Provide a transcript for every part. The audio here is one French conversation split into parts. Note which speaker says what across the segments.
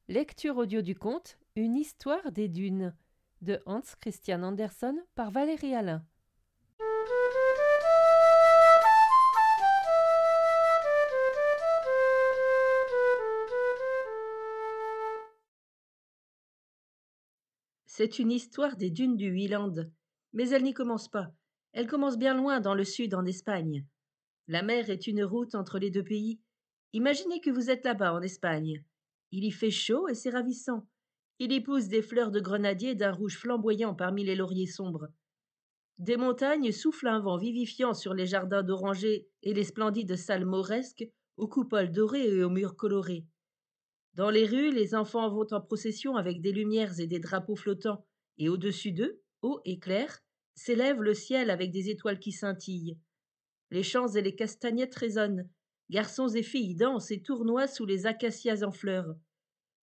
Speaker 1: Lecture audio du conte Une histoire des dunes de Hans Christian Andersen par Valérie Alain.
Speaker 2: C'est une histoire des dunes du Huiland, mais elle n'y commence pas. Elle commence bien loin dans le sud, en Espagne. La mer est une route entre les deux pays. Imaginez que vous êtes là-bas, en Espagne. Il y fait chaud et c'est ravissant. Il y pousse des fleurs de grenadier d'un rouge flamboyant parmi les lauriers sombres. Des montagnes soufflent un vent vivifiant sur les jardins d'orangers et les splendides salles mauresques aux coupoles dorées et aux murs colorés. Dans les rues, les enfants vont en procession avec des lumières et des drapeaux flottants, et au-dessus d'eux, haut et clair, s'élève le ciel avec des étoiles qui scintillent. Les champs et les castagnettes résonnent, garçons et filles dansent et tournoient sous les acacias en fleurs,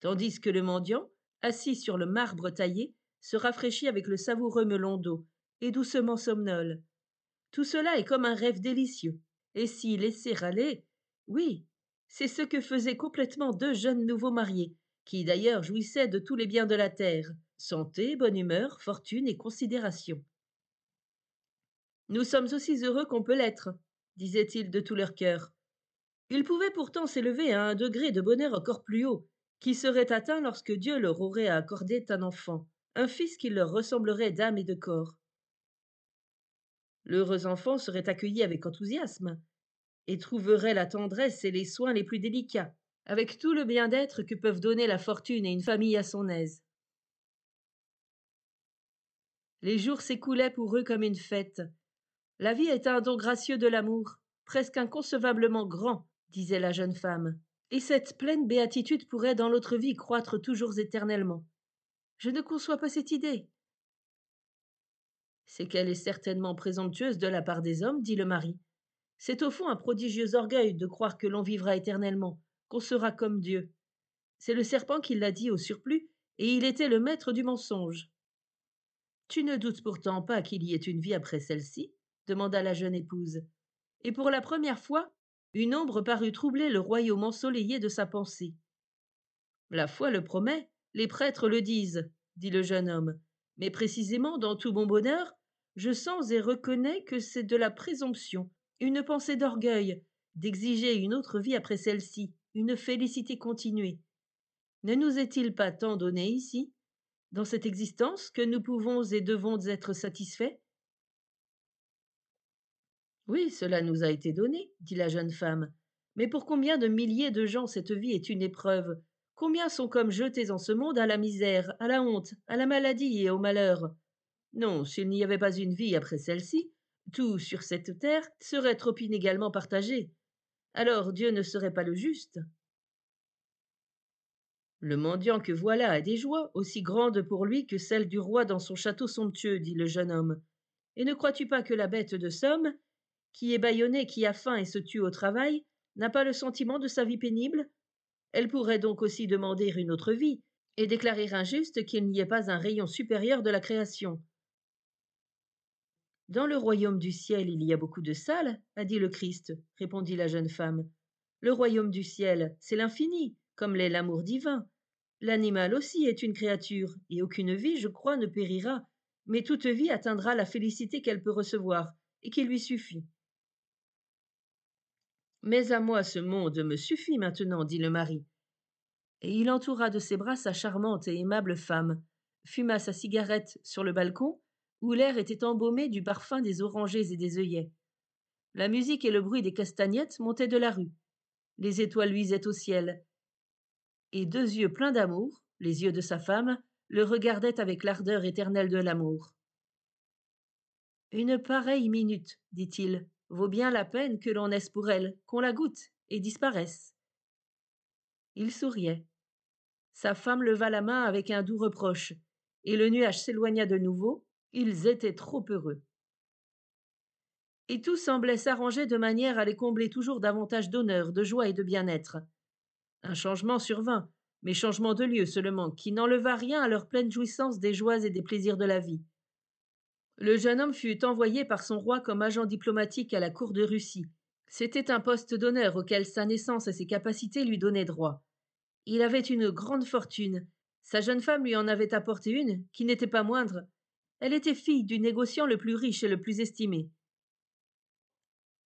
Speaker 2: tandis que le mendiant, assis sur le marbre taillé, se rafraîchit avec le savoureux melon d'eau, et doucement somnole. Tout cela est comme un rêve délicieux, et s'y laisser aller, oui, c'est ce que faisaient complètement deux jeunes nouveaux mariés, qui d'ailleurs jouissaient de tous les biens de la terre, santé, bonne humeur, fortune et considération. Nous sommes aussi heureux qu'on peut l'être, disaient-ils de tout leur cœur. Ils pouvaient pourtant s'élever à un degré de bonheur encore plus haut, qui serait atteint lorsque Dieu leur aurait accordé un enfant, un fils qui leur ressemblerait d'âme et de corps. L'heureux enfant serait accueilli avec enthousiasme, et trouverait la tendresse et les soins les plus délicats, avec tout le bien-être que peuvent donner la fortune et une famille à son aise. Les jours s'écoulaient pour eux comme une fête. La vie est un don gracieux de l'amour, presque inconcevablement grand, disait la jeune femme, et cette pleine béatitude pourrait dans l'autre vie croître toujours éternellement. Je ne conçois pas cette idée. C'est qu'elle est certainement présomptueuse de la part des hommes, dit le mari. C'est au fond un prodigieux orgueil de croire que l'on vivra éternellement, qu'on sera comme Dieu. C'est le serpent qui l'a dit au surplus, et il était le maître du mensonge. Tu ne doutes pourtant pas qu'il y ait une vie après celle-ci demanda la jeune épouse. Et pour la première fois, une ombre parut troubler le royaume ensoleillé de sa pensée. La foi le promet, les prêtres le disent, dit le jeune homme. Mais précisément, dans tout mon bonheur, je sens et reconnais que c'est de la présomption, une pensée d'orgueil, d'exiger une autre vie après celle-ci, une félicité continuée. Ne nous est-il pas tant donné ici, dans cette existence, que nous pouvons et devons être satisfaits? Oui, cela nous a été donné, dit la jeune femme. Mais pour combien de milliers de gens cette vie est une épreuve? Combien sont comme jetés en ce monde à la misère, à la honte, à la maladie et au malheur? Non, s'il n'y avait pas une vie après celle-ci, tout sur cette terre serait trop inégalement partagé. Alors Dieu ne serait pas le juste. Le mendiant que voilà a des joies, aussi grandes pour lui que celles du roi dans son château somptueux, dit le jeune homme. Et ne crois-tu pas que la bête de somme, qui est bâillonnée, qui a faim et se tue au travail, n'a pas le sentiment de sa vie pénible? Elle pourrait donc aussi demander une autre vie, et déclarer injuste qu'il n'y ait pas un rayon supérieur de la création. Dans le royaume du ciel, il y a beaucoup de salles, a dit le Christ, répondit la jeune femme. Le royaume du ciel, c'est l'infini, comme l'est l'amour divin. L'animal aussi est une créature, et aucune vie, je crois, ne périra, mais toute vie atteindra la félicité qu'elle peut recevoir, et qui lui suffit. Mais à moi ce monde me suffit maintenant, dit le mari, et il entoura de ses bras sa charmante et aimable femme, fuma sa cigarette sur le balcon, où l'air était embaumé du parfum des orangers et des œillets. La musique et le bruit des castagnettes montaient de la rue. Les étoiles luisaient au ciel, et deux yeux pleins d'amour, les yeux de sa femme, le regardaient avec l'ardeur éternelle de l'amour. Une pareille minute, dit-il, vaut bien la peine que l'on naisse pour elle, qu'on la goûte et disparaisse. Il souriait. Sa femme leva la main avec un doux reproche, et le nuage s'éloigna de nouveau. Ils étaient trop heureux. Et tout semblait s'arranger de manière à les combler toujours davantage d'honneur, de joie et de bien-être. Un changement survint, mais changement de lieu seulement, qui n'enleva rien à leur pleine jouissance des joies et des plaisirs de la vie. Le jeune homme fut envoyé par son roi comme agent diplomatique à la cour de Russie. C'était un poste d'honneur auquel sa naissance et ses capacités lui donnaient droit. Il avait une grande fortune. Sa jeune femme lui en avait apporté une, qui n'était pas moindre. Elle était fille du négociant le plus riche et le plus estimé.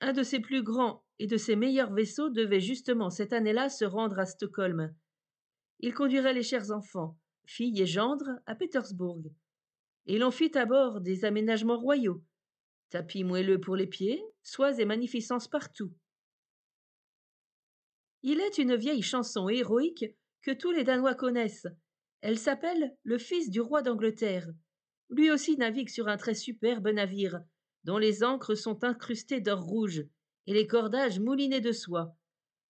Speaker 2: Un de ses plus grands et de ses meilleurs vaisseaux devait justement cette année-là se rendre à Stockholm. Il conduirait les chers enfants, filles et gendres, à Pétersbourg. Et l'on fit à bord des aménagements royaux, tapis moelleux pour les pieds, soies et magnificences partout. Il est une vieille chanson héroïque que tous les Danois connaissent. Elle s'appelle Le fils du roi d'Angleterre. Lui aussi navigue sur un très superbe navire, dont les ancres sont incrustées d'or rouge et les cordages moulinés de soie.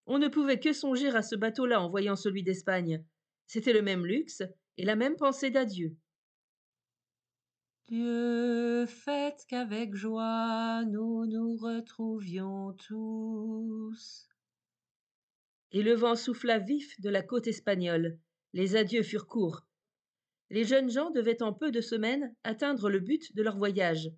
Speaker 2: On ne pouvait que songer à ce bateau-là en voyant celui d'Espagne. C'était le même luxe et la même pensée d'adieu.
Speaker 1: Dieu, faites qu'avec joie nous nous retrouvions tous.
Speaker 2: Et le vent souffla vif de la côte espagnole. Les adieux furent courts. Les jeunes gens devaient en peu de semaines atteindre le but de leur voyage.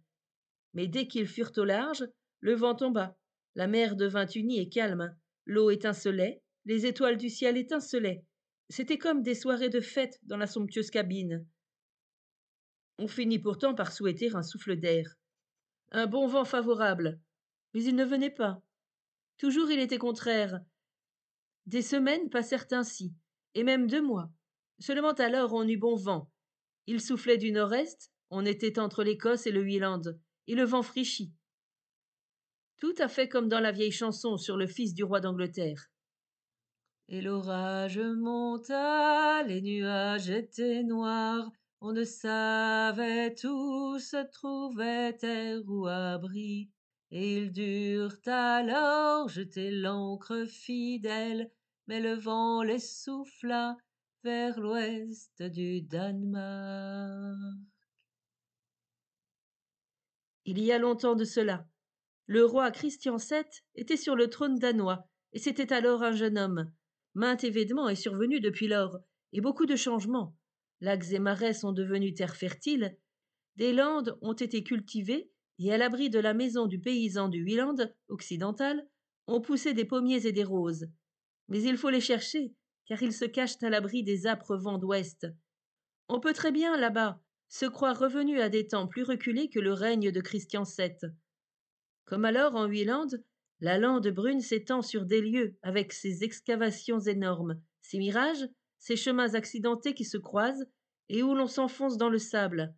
Speaker 2: Mais dès qu'ils furent au large, le vent tomba, la mer devint unie et calme, l'eau étincelait, les étoiles du ciel étincelaient. C'était comme des soirées de fête dans la somptueuse cabine. On finit pourtant par souhaiter un souffle d'air. Un bon vent favorable. Mais il ne venait pas. Toujours il était contraire. Des semaines passèrent ainsi, et même 2 mois. Seulement alors on eut bon vent. Il soufflait du nord-est, on était entre l'Écosse et le Huiland, et le vent frichit. Tout à fait comme dans la vieille chanson sur le fils du roi d'Angleterre.
Speaker 1: Et l'orage monta, les nuages étaient noirs, on ne savait où se trouvait terre ou abri. Et ils durent alors jeter l'ancre fidèle, mais le vent les souffla vers l'ouest du Danemark.
Speaker 2: Il y a longtemps de cela. Le roi Christian VII était sur le trône danois, et c'était alors un jeune homme. Maint événement est survenu depuis lors, et beaucoup de changements. Lacs et marais sont devenus terres fertiles, des landes ont été cultivées, et à l'abri de la maison du paysan du Huiland occidental, ont poussé des pommiers et des roses. Mais il faut les chercher, car ils se cachent à l'abri des âpres vents d'ouest. On peut très bien, là-bas, se croire revenu à des temps plus reculés que le règne de Christian VII. Comme alors en Huiland, la lande brune s'étend sur des lieux avec ses excavations énormes, ses mirages, ses chemins accidentés qui se croisent et où l'on s'enfonce dans le sable.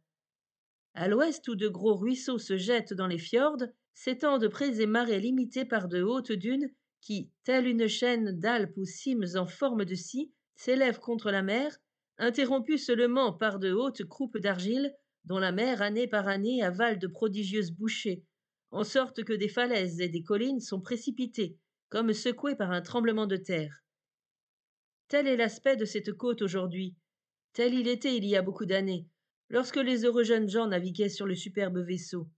Speaker 2: À l'ouest, où de gros ruisseaux se jettent dans les fjords, s'étendent prés et marais limités par de hautes dunes qui, telle une chaîne d'Alpes ou cimes en forme de scie, s'élèvent contre la mer, interrompues seulement par de hautes croupes d'argile dont la mer, année par année, avale de prodigieuses bouchées, en sorte que des falaises et des collines sont précipitées, comme secouées par un tremblement de terre. Tel est l'aspect de cette côte aujourd'hui. Tel il était il y a beaucoup d'années, lorsque les heureux jeunes gens naviguaient sur le superbe vaisseau.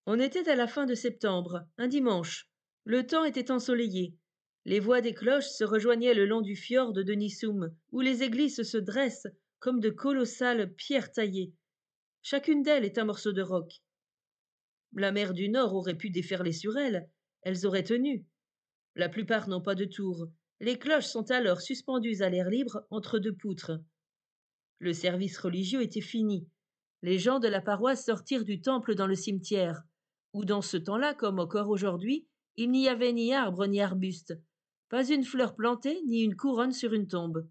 Speaker 2: On était à la fin de septembre, un dimanche. Le temps était ensoleillé. Les voix des cloches se rejoignaient le long du fjord de Nisum, où les églises se dressent comme de colossales pierres taillées. Chacune d'elles est un morceau de roc. La mer du Nord aurait pu déferler sur elles. Elles auraient tenu. La plupart n'ont pas de tour. Les cloches sont alors suspendues à l'air libre entre 2 poutres. Le service religieux était fini. Les gens de la paroisse sortirent du temple dans le cimetière, où dans ce temps-là, comme encore aujourd'hui, il n'y avait ni arbre ni arbuste, pas une fleur plantée ni une couronne sur une tombe.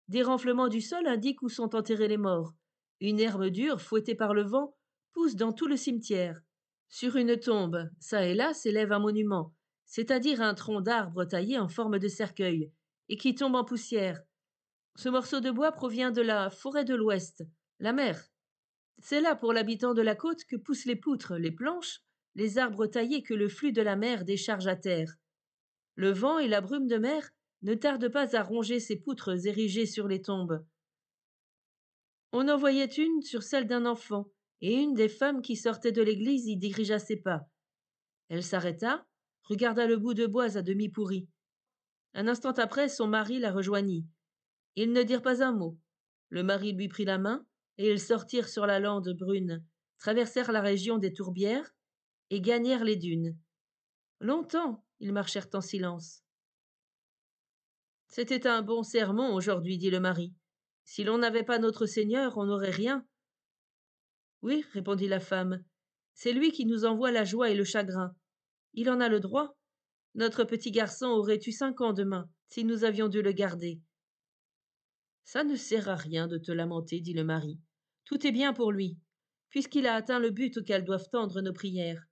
Speaker 2: Des renflements du sol indiquent où sont enterrés les morts. Une herbe dure, fouettée par le vent, pousse dans tout le cimetière. Sur une tombe, çà et là, s'élève un monument, c'est-à-dire un tronc d'arbre taillé en forme de cercueil, et qui tombe en poussière. Ce morceau de bois provient de la forêt de l'Ouest, la mer. C'est là, pour l'habitant de la côte, que poussent les poutres, les planches, les arbres taillés que le flux de la mer décharge à terre. Le vent et la brume de mer ne tardent pas à ronger ces poutres érigées sur les tombes. On en voyait une sur celle d'un enfant, et une des femmes qui sortait de l'église y dirigea ses pas. Elle s'arrêta, regarda le bout de bois à demi pourri. Un instant après, son mari la rejoignit. Ils ne dirent pas un mot. Le mari lui prit la main, et ils sortirent sur la lande brune, traversèrent la région des tourbières, et gagnèrent les dunes. Longtemps, ils marchèrent en silence. C'était un bon sermon aujourd'hui, dit le mari. Si l'on n'avait pas notre Seigneur, on n'aurait rien. Oui, répondit la femme. C'est lui qui nous envoie la joie et le chagrin. Il en a le droit. Notre petit garçon aurait eu 5 ans demain, si nous avions dû le garder. Ça ne sert à rien de te lamenter, dit le mari. Tout est bien pour lui, puisqu'il a atteint le but auquel doivent tendre nos prières.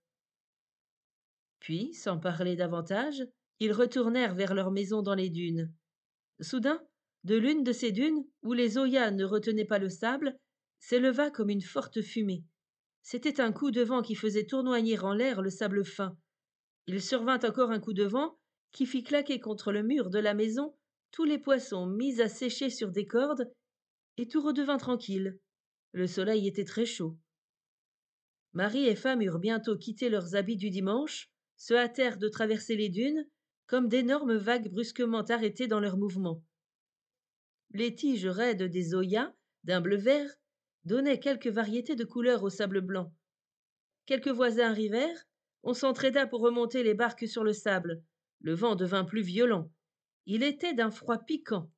Speaker 2: Puis, sans parler davantage, ils retournèrent vers leur maison dans les dunes. Soudain, de l'une de ces dunes, où les zoyas ne retenaient pas le sable, s'éleva comme une forte fumée. C'était un coup de vent qui faisait tournoyer en l'air le sable fin. Il survint encore un coup de vent qui fit claquer contre le mur de la maison tous les poissons mis à sécher sur des cordes, et tout redevint tranquille. Le soleil était très chaud. Mari et femme eurent bientôt quitté leurs habits du dimanche, se hâtèrent de traverser les dunes, comme d'énormes vagues brusquement arrêtées dans leur mouvement. Les tiges raides des zoyas, d'un bleu vert, donnaient quelque variété de couleurs au sable blanc. Quelques voisins arrivèrent, on s'entraida pour remonter les barques sur le sable. Le vent devint plus violent. Il était d'un froid piquant.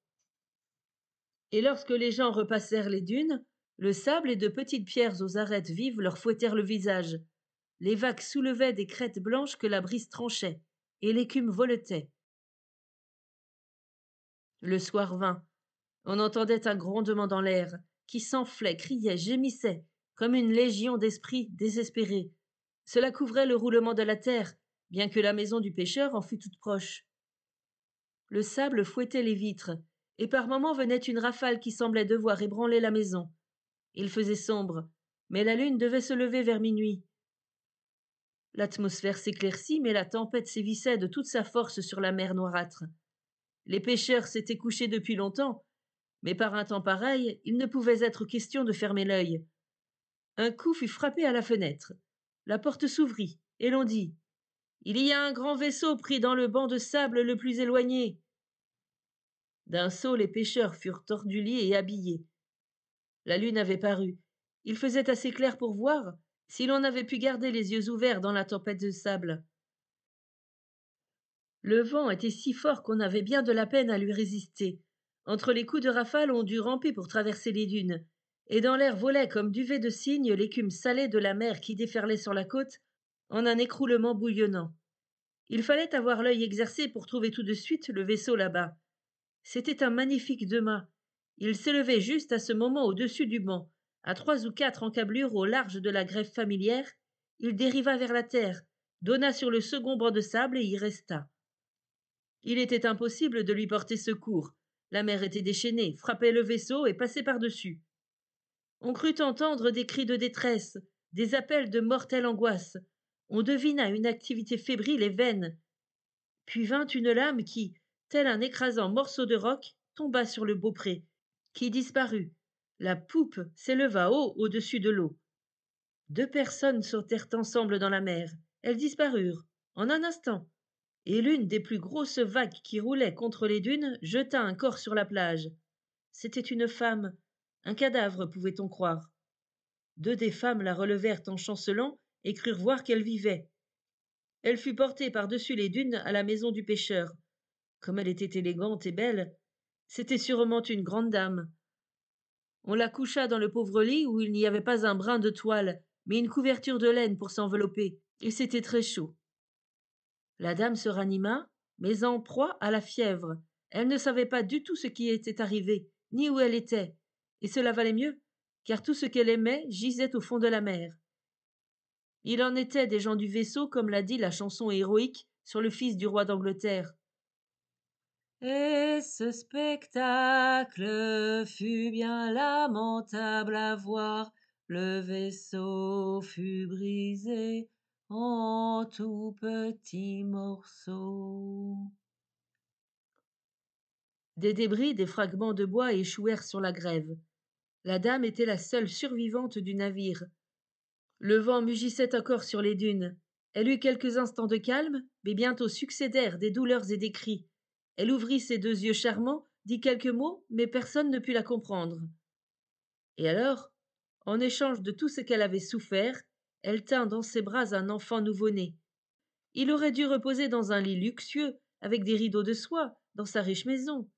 Speaker 2: Et lorsque les gens repassèrent les dunes, le sable et de petites pierres aux arêtes vives leur fouettèrent le visage. Les vagues soulevaient des crêtes blanches que la brise tranchait, et l'écume voletait. Le soir vint. On entendait un grondement dans l'air, qui s'enflait, criait, gémissait, comme une légion d'esprits désespérés. Cela couvrait le roulement de la terre, bien que la maison du pêcheur en fût toute proche. Le sable fouettait les vitres, et par moments venait une rafale qui semblait devoir ébranler la maison. Il faisait sombre, mais la lune devait se lever vers minuit. L'atmosphère s'éclaircit, mais la tempête sévissait de toute sa force sur la mer noirâtre. Les pêcheurs s'étaient couchés depuis longtemps, mais par un temps pareil, il ne pouvait être question de fermer l'œil. Un coup fut frappé à la fenêtre. La porte s'ouvrit, et l'on dit « Il y a un grand vaisseau pris dans le banc de sable le plus éloigné. » D'un saut, les pêcheurs furent hors du lit et habillés. La lune avait paru. Il faisait assez clair pour voir, si l'on avait pu garder les yeux ouverts dans la tempête de sable. Le vent était si fort qu'on avait bien de la peine à lui résister. Entre les coups de rafale, on dut ramper pour traverser les dunes, et dans l'air volait comme duvet de cygne l'écume salée de la mer qui déferlait sur la côte en un écroulement bouillonnant. Il fallait avoir l'œil exercé pour trouver tout de suite le vaisseau là-bas. C'était un magnifique deux-mâts. Il s'élevait juste à ce moment au-dessus du banc. À 3 ou 4 encablures au large de la grève familière, il dériva vers la terre, donna sur le second banc de sable et y resta. Il était impossible de lui porter secours. La mer était déchaînée, frappait le vaisseau et passait par-dessus. On crut entendre des cris de détresse, des appels de mortelle angoisse. On devina une activité fébrile et vaine. Puis vint une lame qui, tel un écrasant morceau de roc, tomba sur le beaupré, qui disparut. La poupe s'éleva haut au-dessus de l'eau. 2 personnes sautèrent ensemble dans la mer. Elles disparurent, en un instant, et l'une des plus grosses vagues qui roulaient contre les dunes jeta un corps sur la plage. C'était une femme, un cadavre, pouvait-on croire. 2 des femmes la relevèrent en chancelant et crurent voir qu'elle vivait. Elle fut portée par-dessus les dunes à la maison du pêcheur. Comme elle était élégante et belle, c'était sûrement une grande dame. On la coucha dans le pauvre lit où il n'y avait pas un brin de toile, mais une couverture de laine pour s'envelopper, et c'était très chaud. La dame se ranima, mais en proie à la fièvre. Elle ne savait pas du tout ce qui était arrivé, ni où elle était, et cela valait mieux, car tout ce qu'elle aimait gisait au fond de la mer. Il en était des gens du vaisseau, comme l'a dit la chanson héroïque sur le fils du roi d'Angleterre. Et ce spectacle fut bien lamentable à voir, le vaisseau fut brisé en tout petits morceaux. Des débris, des fragments de bois échouèrent sur la grève. La dame était la seule survivante du navire. Le vent mugissait encore sur les dunes. Elle eut quelques instants de calme, mais bientôt succédèrent des douleurs et des cris. Elle ouvrit ses 2 yeux charmants, dit quelques mots, mais personne ne put la comprendre. Et alors, en échange de tout ce qu'elle avait souffert, elle tint dans ses bras un enfant nouveau-né. Il aurait dû reposer dans un lit luxueux, avec des rideaux de soie, dans sa riche maison.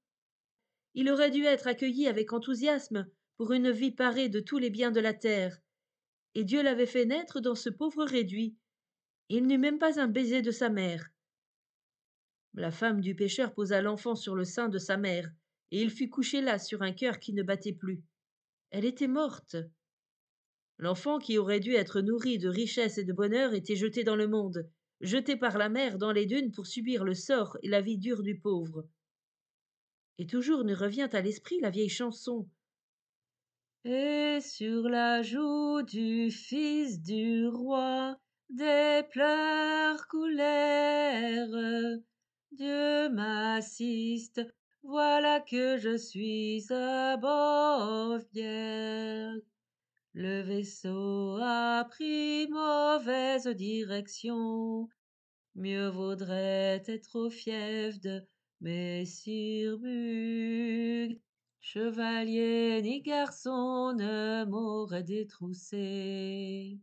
Speaker 2: Il aurait dû être accueilli avec enthousiasme pour une vie parée de tous les biens de la terre. Et Dieu l'avait fait naître dans ce pauvre réduit. Il n'eut même pas un baiser de sa mère. La femme du pêcheur posa l'enfant sur le sein de sa mère, et il fut couché là sur un cœur qui ne battait plus. Elle était morte. L'enfant qui aurait dû être nourri de richesse et de bonheur était jeté dans le monde, jeté par la mer dans les dunes pour subir le sort et la vie dure du pauvre. Et toujours nous revient à l'esprit la vieille chanson. Et sur la joue du fils du roi, des pleurs coulèrent. Dieu m'assiste, voilà que je suis à Beauvière. Le vaisseau a pris mauvaise direction. Mieux vaudrait être au fief de Messire Bug. Chevalier ni garçon ne m'aurait détroussé.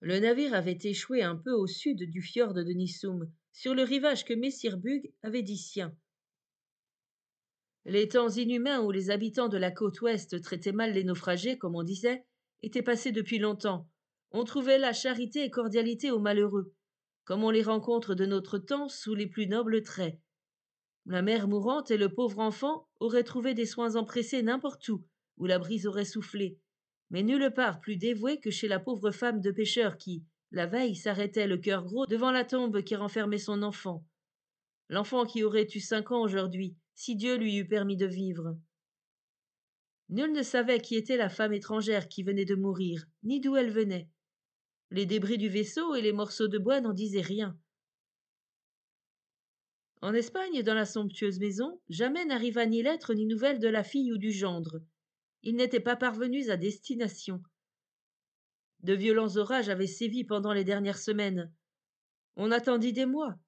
Speaker 2: Le navire avait échoué un peu au sud du fjord de Nissoum, sur le rivage que Messire Bug avait dit sien. Les temps inhumains où les habitants de la côte ouest traitaient mal les naufragés, comme on disait, étaient passés depuis longtemps. On trouvait là charité et cordialité aux malheureux, comme on les rencontre de notre temps sous les plus nobles traits. La mère mourante et le pauvre enfant auraient trouvé des soins empressés n'importe où la brise aurait soufflé, mais nulle part plus dévouée que chez la pauvre femme de pêcheur qui, la veille, s'arrêtait le cœur gros devant la tombe qui renfermait son enfant. L'enfant qui aurait eu 5 ans aujourd'hui, si Dieu lui eût permis de vivre. Nul ne savait qui était la femme étrangère qui venait de mourir, ni d'où elle venait. Les débris du vaisseau et les morceaux de bois n'en disaient rien. En Espagne, dans la somptueuse maison, jamais n'arriva ni lettre ni nouvelle de la fille ou du gendre. Ils n'étaient pas parvenus à destination. De violents orages avaient sévi pendant les dernières semaines. On attendit des mois.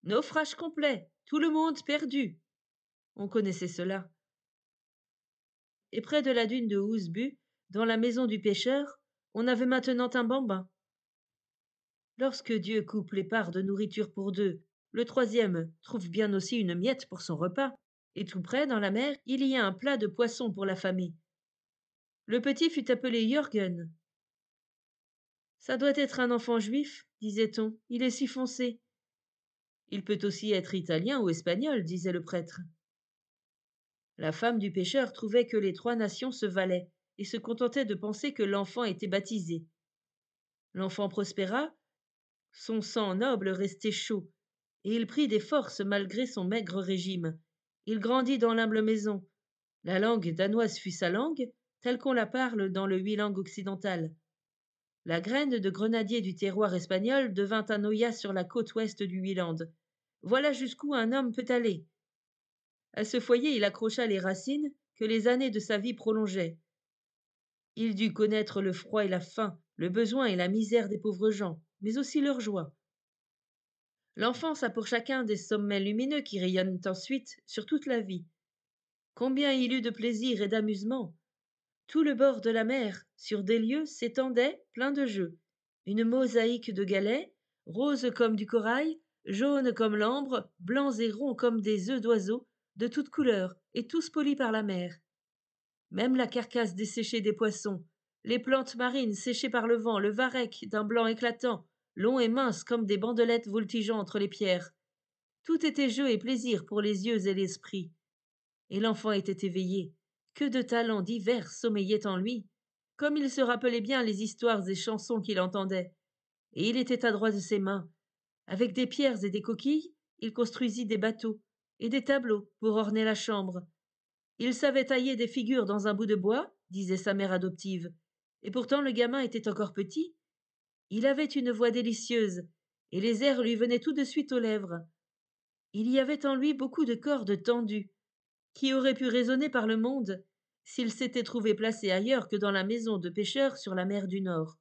Speaker 2: Naufrage complet, tout le monde perdu. On connaissait cela. Et près de la dune de Ousbu, dans la maison du pêcheur, on avait maintenant un bambin. Lorsque Dieu coupe les parts de nourriture pour deux, le troisième trouve bien aussi une miette pour son repas, et tout près, dans la mer, il y a un plat de poisson pour la famille. Le petit fut appelé Jürgen. Ça doit être un enfant juif, disait-on, il est si foncé. Il peut aussi être italien ou espagnol, disait le prêtre. La femme du pêcheur trouvait que les 3 nations se valaient, et se contentait de penser que l'enfant était baptisé. L'enfant prospéra, son sang noble restait chaud, et il prit des forces malgré son maigre régime. Il grandit dans l'humble maison. La langue danoise fut sa langue, telle qu'on la parle dans le 8 langues occidentales. La graine de grenadier du terroir espagnol devint un Oya sur la côte ouest du Huiland. Voilà jusqu'où un homme peut aller. À ce foyer, il accrocha les racines que les années de sa vie prolongeaient. Il dut connaître le froid et la faim, le besoin et la misère des pauvres gens, mais aussi leur joie. L'enfance a pour chacun des sommets lumineux qui rayonnent ensuite sur toute la vie. Combien il eut de plaisir et d'amusement! Tout le bord de la mer, sur des lieux, s'étendait, plein de jeux. Une mosaïque de galets, roses comme du corail, jaunes comme l'ambre, blancs et ronds comme des œufs d'oiseaux, de toutes couleurs, et tous polis par la mer. Même la carcasse desséchée des poissons, les plantes marines séchées par le vent, le varech d'un blanc éclatant, long et mince comme des bandelettes voltigeant entre les pierres. Tout était jeu et plaisir pour les yeux et l'esprit. Et l'enfant était éveillé. Que de talents divers sommeillaient en lui. Comme il se rappelait bien les histoires et chansons qu'il entendait. Et il était adroit de ses mains. Avec des pierres et des coquilles, il construisit des bateaux et des tableaux pour orner la chambre. Il savait tailler des figures dans un bout de bois, disait sa mère adoptive. Et pourtant le gamin était encore petit. Il avait une voix délicieuse, et les airs lui venaient tout de suite aux lèvres. Il y avait en lui beaucoup de cordes tendues, qui auraient pu résonner par le monde s'il s'était trouvé placé ailleurs que dans la maison de pêcheur sur la mer du Nord.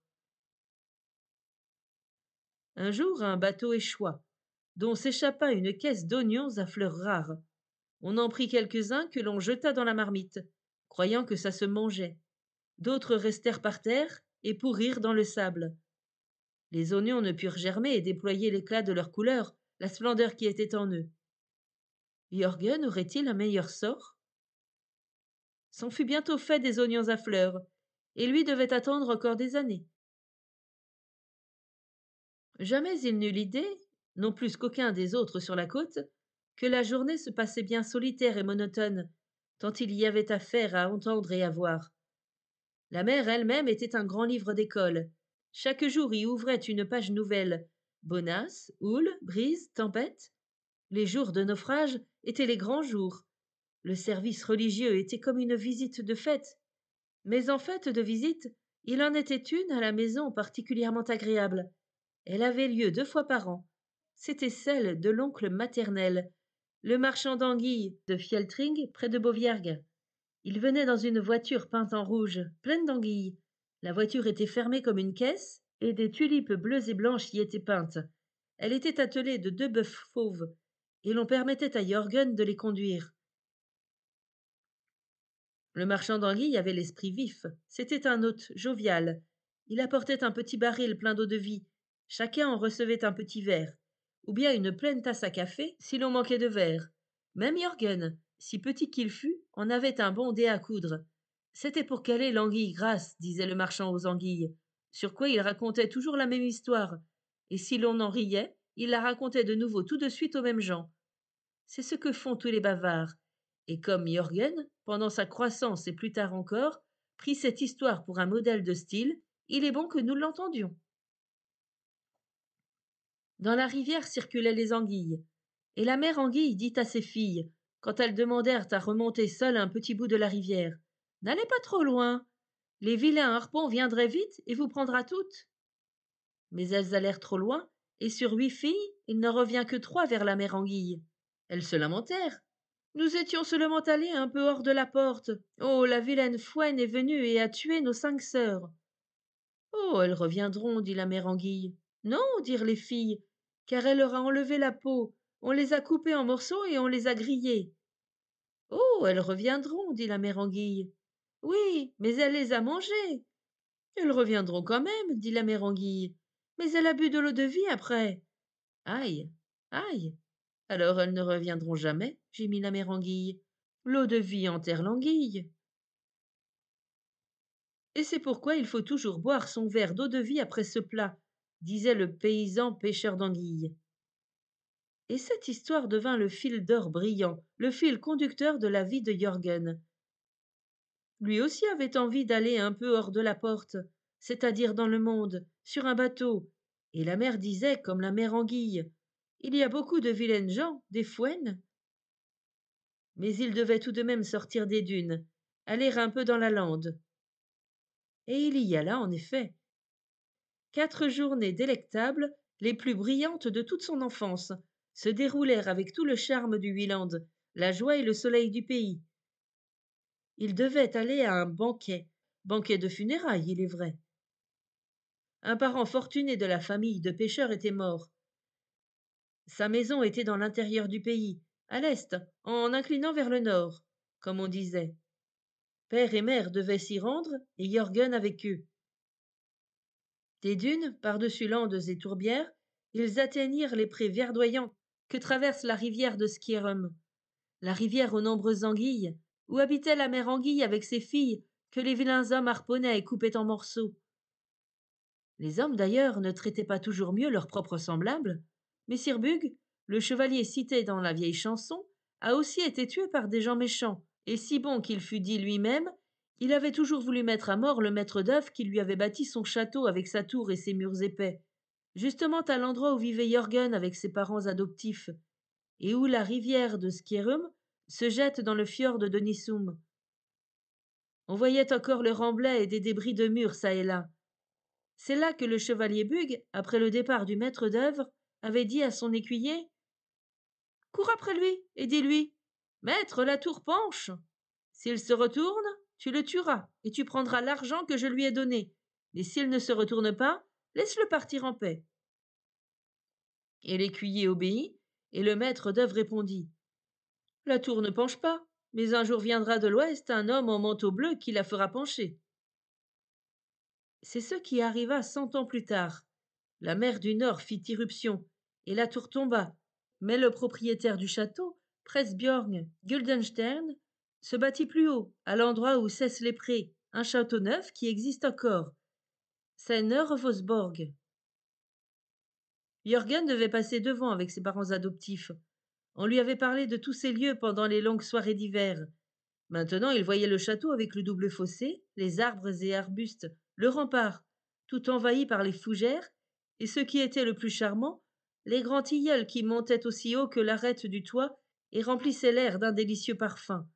Speaker 2: Un jour, un bateau échoua, dont s'échappa une caisse d'oignons à fleurs rares. On en prit quelques-uns que l'on jeta dans la marmite, croyant que ça se mangeait. D'autres restèrent par terre et pourrirent dans le sable. Les oignons ne purent germer et déployer l'éclat de leur couleur la splendeur qui était en eux. Jürgen aurait-il un meilleur sort? S'en fut bientôt fait des oignons à fleurs, et lui devait attendre encore des années. Jamais il n'eut l'idée, non plus qu'aucun des autres sur la côte, que la journée se passait bien solitaire et monotone, tant il y avait à faire, à entendre et à voir. La mer elle-même était un grand livre d'école. Chaque jour y ouvrait une page nouvelle. Bonasse, houle, brise, tempête. Les jours de naufrage étaient les grands jours. Le service religieux était comme une visite de fête. Mais en fait de visite, il en était une à la maison particulièrement agréable. Elle avait lieu 2 fois par an. C'était celle de l'oncle maternel, le marchand d'anguilles de Fieltring, près de Beauviergue. Il venait dans une voiture peinte en rouge, pleine d'anguilles. La voiture était fermée comme une caisse, et des tulipes bleues et blanches y étaient peintes. Elle était attelée de 2 bœufs fauves, et l'on permettait à Jürgen de les conduire. Le marchand d'anguilles avait l'esprit vif. C'était un hôte jovial. Il apportait un petit baril plein d'eau-de-vie. Chacun en recevait un petit verre, ou bien une pleine tasse à café si l'on manquait de verre. Même Jürgen, si petit qu'il fût, en avait un bon dé à coudre. C'était pour caler l'anguille grasse, disait le marchand aux anguilles, sur quoi il racontait toujours la même histoire. Et si l'on en riait, il la racontait de nouveau tout de suite aux mêmes gens. C'est ce que font tous les bavards. Et comme Jürgen, pendant sa croissance et plus tard encore, prit cette histoire pour un modèle de style, il est bon que nous l'entendions. Dans la rivière circulaient les anguilles, et la mère anguille dit à ses filles, quand elles demandèrent à remonter seules un petit bout de la rivière, n'allez pas trop loin, les vilains harpons viendraient vite et vous prendra toutes. Mais elles allèrent trop loin, et sur 8 filles, il n'en revient que 3 vers la mère anguille. Elles se lamentèrent. Nous étions seulement allés un peu hors de la porte. Oh, la vilaine fouine est venue et a tué nos 5 sœurs. Oh, elles reviendront, dit la mère anguille. Non, dirent les filles, car elle leur a enlevé la peau. On les a coupées en morceaux et on les a grillées. Oh, elles reviendront, dit la mère anguille. Oui, mais elle les a mangées. Elles reviendront quand même, dit la mère anguille. Mais elle a bu de l'eau-de-vie après. Aïe, aïe. Alors elles ne reviendront jamais, gémit la mère anguille. L'eau-de-vie enterre l'anguille. Et c'est pourquoi il faut toujours boire son verre d'eau-de-vie après ce plat, disait le paysan pêcheur d'anguilles. Et cette histoire devint le fil d'or brillant, le fil conducteur de la vie de Jürgen. Lui aussi avait envie d'aller un peu hors de la porte, c'est-à-dire dans le monde, sur un bateau. Et la mère disait, comme la mère anguille, il y a beaucoup de vilaines gens, des fouines. Mais il devait tout de même sortir des dunes, aller un peu dans la lande. Et il y alla en effet. 4 journées délectables, les plus brillantes de toute son enfance, se déroulèrent avec tout le charme du Huiland, la joie et le soleil du pays. Il devait aller à un banquet de funérailles, il est vrai. Un parent fortuné de la famille de pêcheurs était mort. Sa maison était dans l'intérieur du pays, à l'est, en inclinant vers le nord, comme on disait. Père et mère devaient s'y rendre, et Jürgen avec eux. Des dunes, par-dessus landes et tourbières, ils atteignirent les prés verdoyants que traverse la rivière de Skierum, la rivière aux nombreuses anguilles, où habitait la mère anguille avec ses filles que les vilains hommes harponnaient et coupaient en morceaux. Les hommes, d'ailleurs, ne traitaient pas toujours mieux leurs propres semblables. Messire Bug, le chevalier cité dans la vieille chanson, a aussi été tué par des gens méchants, et si bon qu'il fût dit lui-même, il avait toujours voulu mettre à mort le maître d'œuvre qui lui avait bâti son château avec sa tour et ses murs épais, justement à l'endroit où vivait Jürgen avec ses parents adoptifs, et où la rivière de Skierum se jette dans le fjord de Nissum. On voyait encore le remblai et des débris de murs çà et là. C'est là que le chevalier Bug, après le départ du maître d'œuvre, avait dit à son écuyer: cours après lui et dis-lui: maître, la tour penche. S'il se retourne, tu le tueras et tu prendras l'argent que je lui ai donné. Mais s'il ne se retourne pas, laisse-le partir en paix. Et l'écuyer obéit, et le maître d'œuvre répondit: la tour ne penche pas, mais un jour viendra de l'ouest un homme en manteau bleu qui la fera pencher. C'est ce qui arriva 100 ans plus tard. La mer du Nord fit irruption, et la tour tomba, Mais le propriétaire du château, Presbjorn Guldenstern, se bâtit plus haut, à l'endroit où cessent les prés, un château neuf qui existe encore. C'est Neurevosborg. Jürgen devait passer devant avec ses parents adoptifs. On lui avait parlé de tous ces lieux pendant les longues soirées d'hiver. Maintenant, il voyait le château avec le double fossé, les arbres et arbustes, le rempart, tout envahi par les fougères, et ce qui était le plus charmant, les grands tilleuls qui montaient aussi haut que l'arête du toit et remplissaient l'air d'un délicieux parfum.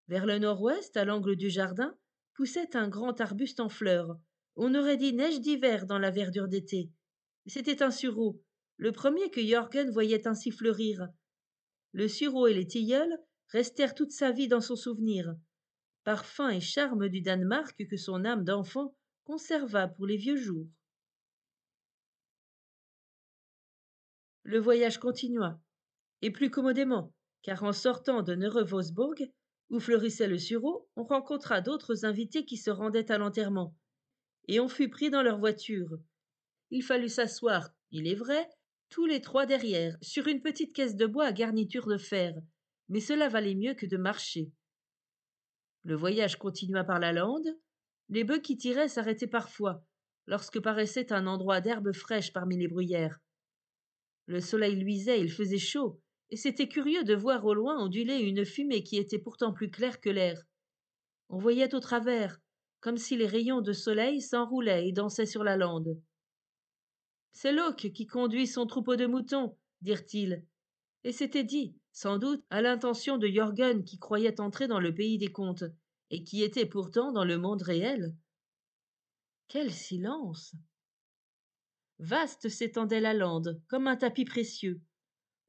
Speaker 2: Vers le nord-ouest, à l'angle du jardin, poussait un grand arbuste en fleurs. On aurait dit neige d'hiver dans la verdure d'été. C'était un sureau, le premier que Jürgen voyait ainsi fleurir. Le sureau et les tilleuls restèrent toute sa vie dans son souvenir, parfum et charme du Danemark que son âme d'enfant conserva pour les vieux jours. Le voyage continua, et plus commodément, car en sortant de Neurevosborg, où fleurissait le sureau, on rencontra d'autres invités qui se rendaient à l'enterrement, et on fut pris dans leur voiture. Il fallut s'asseoir, il est vrai, tous les trois derrière, sur une petite caisse de bois à garniture de fer, mais cela valait mieux que de marcher. Le voyage continua par la lande. Les bœufs qui tiraient s'arrêtaient parfois, lorsque paraissait un endroit d'herbe fraîche parmi les bruyères. Le soleil luisait, il faisait chaud, et c'était curieux de voir au loin onduler une fumée qui était pourtant plus claire que l'air. On voyait au travers, comme si les rayons de soleil s'enroulaient et dansaient sur la lande. C'est Locke qui conduit son troupeau de moutons, dirent-ils. Et c'était dit, sans doute, à l'intention de Jürgen qui croyait entrer dans le pays des contes, et qui était pourtant dans le monde réel. Quel silence! Vaste s'étendait la lande, comme un tapis précieux.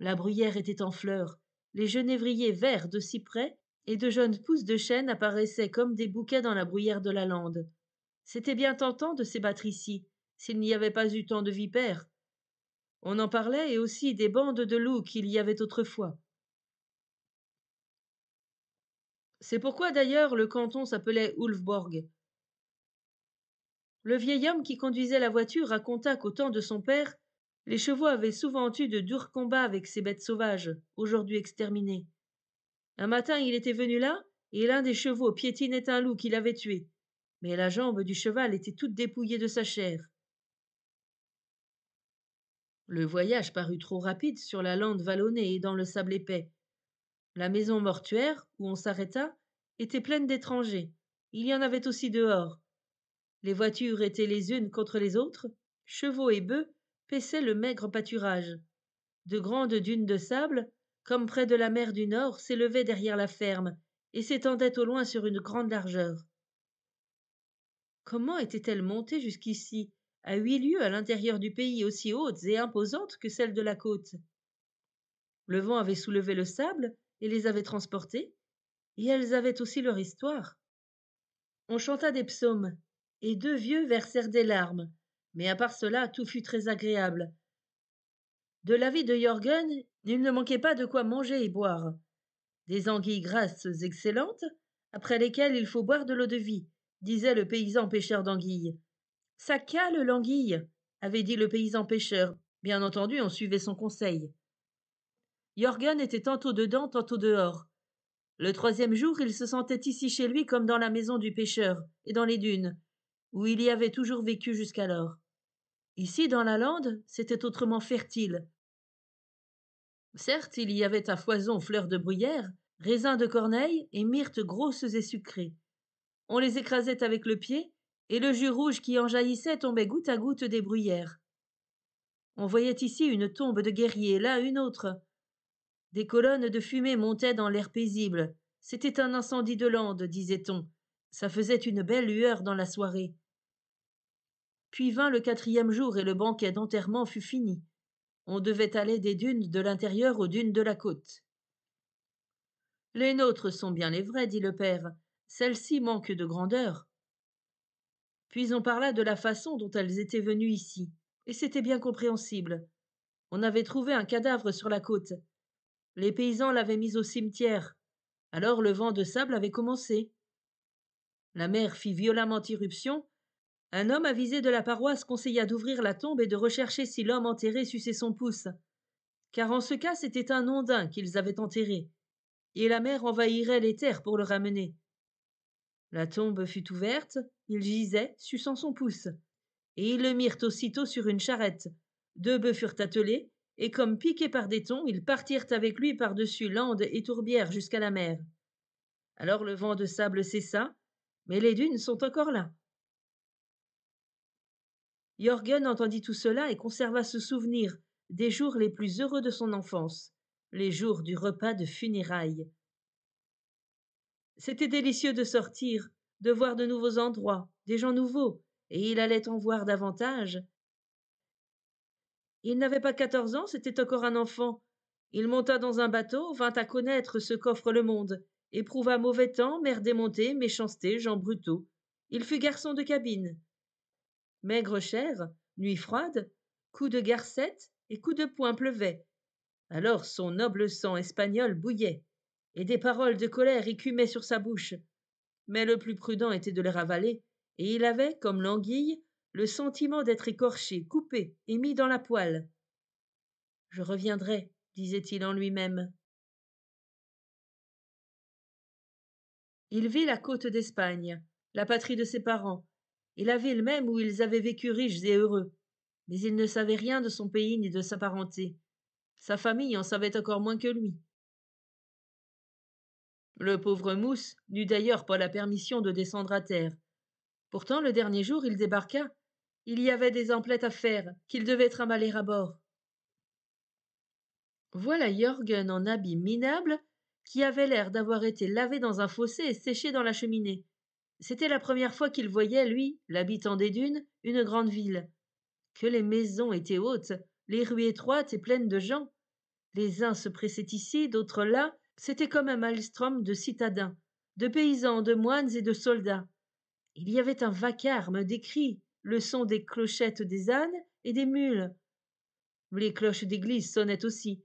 Speaker 2: La bruyère était en fleurs, les genévriers verts de cyprès et de jeunes pousses de chêne apparaissaient comme des bouquets dans la bruyère de la lande. C'était bien tentant de s'ébattre ici, s'il n'y avait pas eu tant de vipères. On en parlait, et aussi des bandes de loups qu'il y avait autrefois. C'est pourquoi d'ailleurs le canton s'appelait Ulfborg. Le vieil homme qui conduisait la voiture raconta qu'au temps de son père, les chevaux avaient souvent eu de durs combats avec ces bêtes sauvages, aujourd'hui exterminées. Un matin, il était venu là, et l'un des chevaux piétinait un loup qu'il avait tué, mais la jambe du cheval était toute dépouillée de sa chair. Le voyage parut trop rapide sur la lande vallonnée et dans le sable épais. La maison mortuaire, où on s'arrêta, était pleine d'étrangers. Il y en avait aussi dehors. Les voitures étaient les unes contre les autres, chevaux et bœufs paissaient le maigre pâturage. De grandes dunes de sable, comme près de la mer du Nord, s'élevaient derrière la ferme et s'étendaient au loin sur une grande largeur. Comment était-elle montée jusqu'ici, à 8 lieues à l'intérieur du pays, aussi hautes et imposantes que celles de la côte? Le vent avait soulevé le sable et les avait transportées, et elles avaient aussi leur histoire. On chanta des psaumes, et 2 vieux versèrent des larmes, mais à part cela, tout fut très agréable. De l'avis de Jürgen, il ne manquait pas de quoi manger et boire. Des anguilles grasses excellentes, après lesquelles il faut boire de l'eau de vie, disait le paysan pêcheur d'anguilles. Ça cale l'anguille, avait dit le paysan pêcheur. Bien entendu, on suivait son conseil. Jürgen était tantôt dedans, tantôt dehors. Le 3e jour, il se sentait ici chez lui comme dans la maison du pêcheur, et dans les dunes, où il y avait toujours vécu jusqu'alors. Ici, dans la lande, c'était autrement fertile. Certes, il y avait à foison fleurs de bruyère, raisins de corneille et myrtes grosses et sucrées. On les écrasait avec le pied, et le jus rouge qui en jaillissait tombait goutte à goutte des bruyères. On voyait ici une tombe de guerrier, là une autre. Des colonnes de fumée montaient dans l'air paisible. C'était un incendie de lande, disait-on. Ça faisait une belle lueur dans la soirée. Puis vint le 4e jour et le banquet d'enterrement fut fini. On devait aller des dunes de l'intérieur aux dunes de la côte. Les nôtres sont bien les vraies, dit le père. Celles-ci manquent de grandeur. Puis on parla de la façon dont elles étaient venues ici, et c'était bien compréhensible. On avait trouvé un cadavre sur la côte. Les paysans l'avaient mis au cimetière. Alors le vent de sable avait commencé. La mer fit violemment irruption. Un homme avisé de la paroisse conseilla d'ouvrir la tombe et de rechercher si l'homme enterré suçait son pouce. car en ce cas c'était un ondin qu'ils avaient enterré, et la mer envahirait les terres pour le ramener. La tombe fut ouverte, il gisait, suçant son pouce, et ils le mirent aussitôt sur une charrette. 2 bœufs furent attelés, et comme piqués par des thons, ils partirent avec lui par-dessus landes et tourbières jusqu'à la mer. Alors le vent de sable cessa, mais les dunes sont encore là. Jörgen entendit tout cela et conserva ce souvenir des jours les plus heureux de son enfance, les jours du repas de funérailles. C'était délicieux de sortir, de voir de nouveaux endroits, des gens nouveaux, et il allait en voir davantage. Il n'avait pas 14 ans, c'était encore un enfant. Il monta dans un bateau, vint à connaître ce qu'offre le monde, éprouva mauvais temps, mer démontée, méchanceté, gens brutaux. Il fut garçon de cabine. Maigre chair, nuit froide, coups de garcette et coups de poing pleuvaient. Alors son noble sang espagnol bouillait, et des paroles de colère écumaient sur sa bouche. Mais le plus prudent était de les ravaler, et il avait, comme l'anguille, le sentiment d'être écorché, coupé et mis dans la poêle. Je reviendrai, disait-il en lui-même. Il vit la côte d'Espagne, la patrie de ses parents, et la ville même où ils avaient vécu riches et heureux. Mais il ne savait rien de son pays ni de sa parenté. Sa famille en savait encore moins que lui. Le pauvre Mousse n'eut d'ailleurs pas la permission de descendre à terre. Pourtant, le dernier jour, il débarqua. Il y avait des emplettes à faire, qu'il devait trimballer à bord. Voilà Jörgen en habit minable, qui avait l'air d'avoir été lavé dans un fossé et séché dans la cheminée. C'était la première fois qu'il voyait, lui, l'habitant des dunes, une grande ville. Que les maisons étaient hautes, les rues étroites et pleines de gens. Les uns se pressaient ici, d'autres là. C'était comme un maelstrom de citadins, de paysans, de moines et de soldats. Il y avait un vacarme des cris, le son des clochettes des ânes et des mules. Les cloches d'église sonnaient aussi.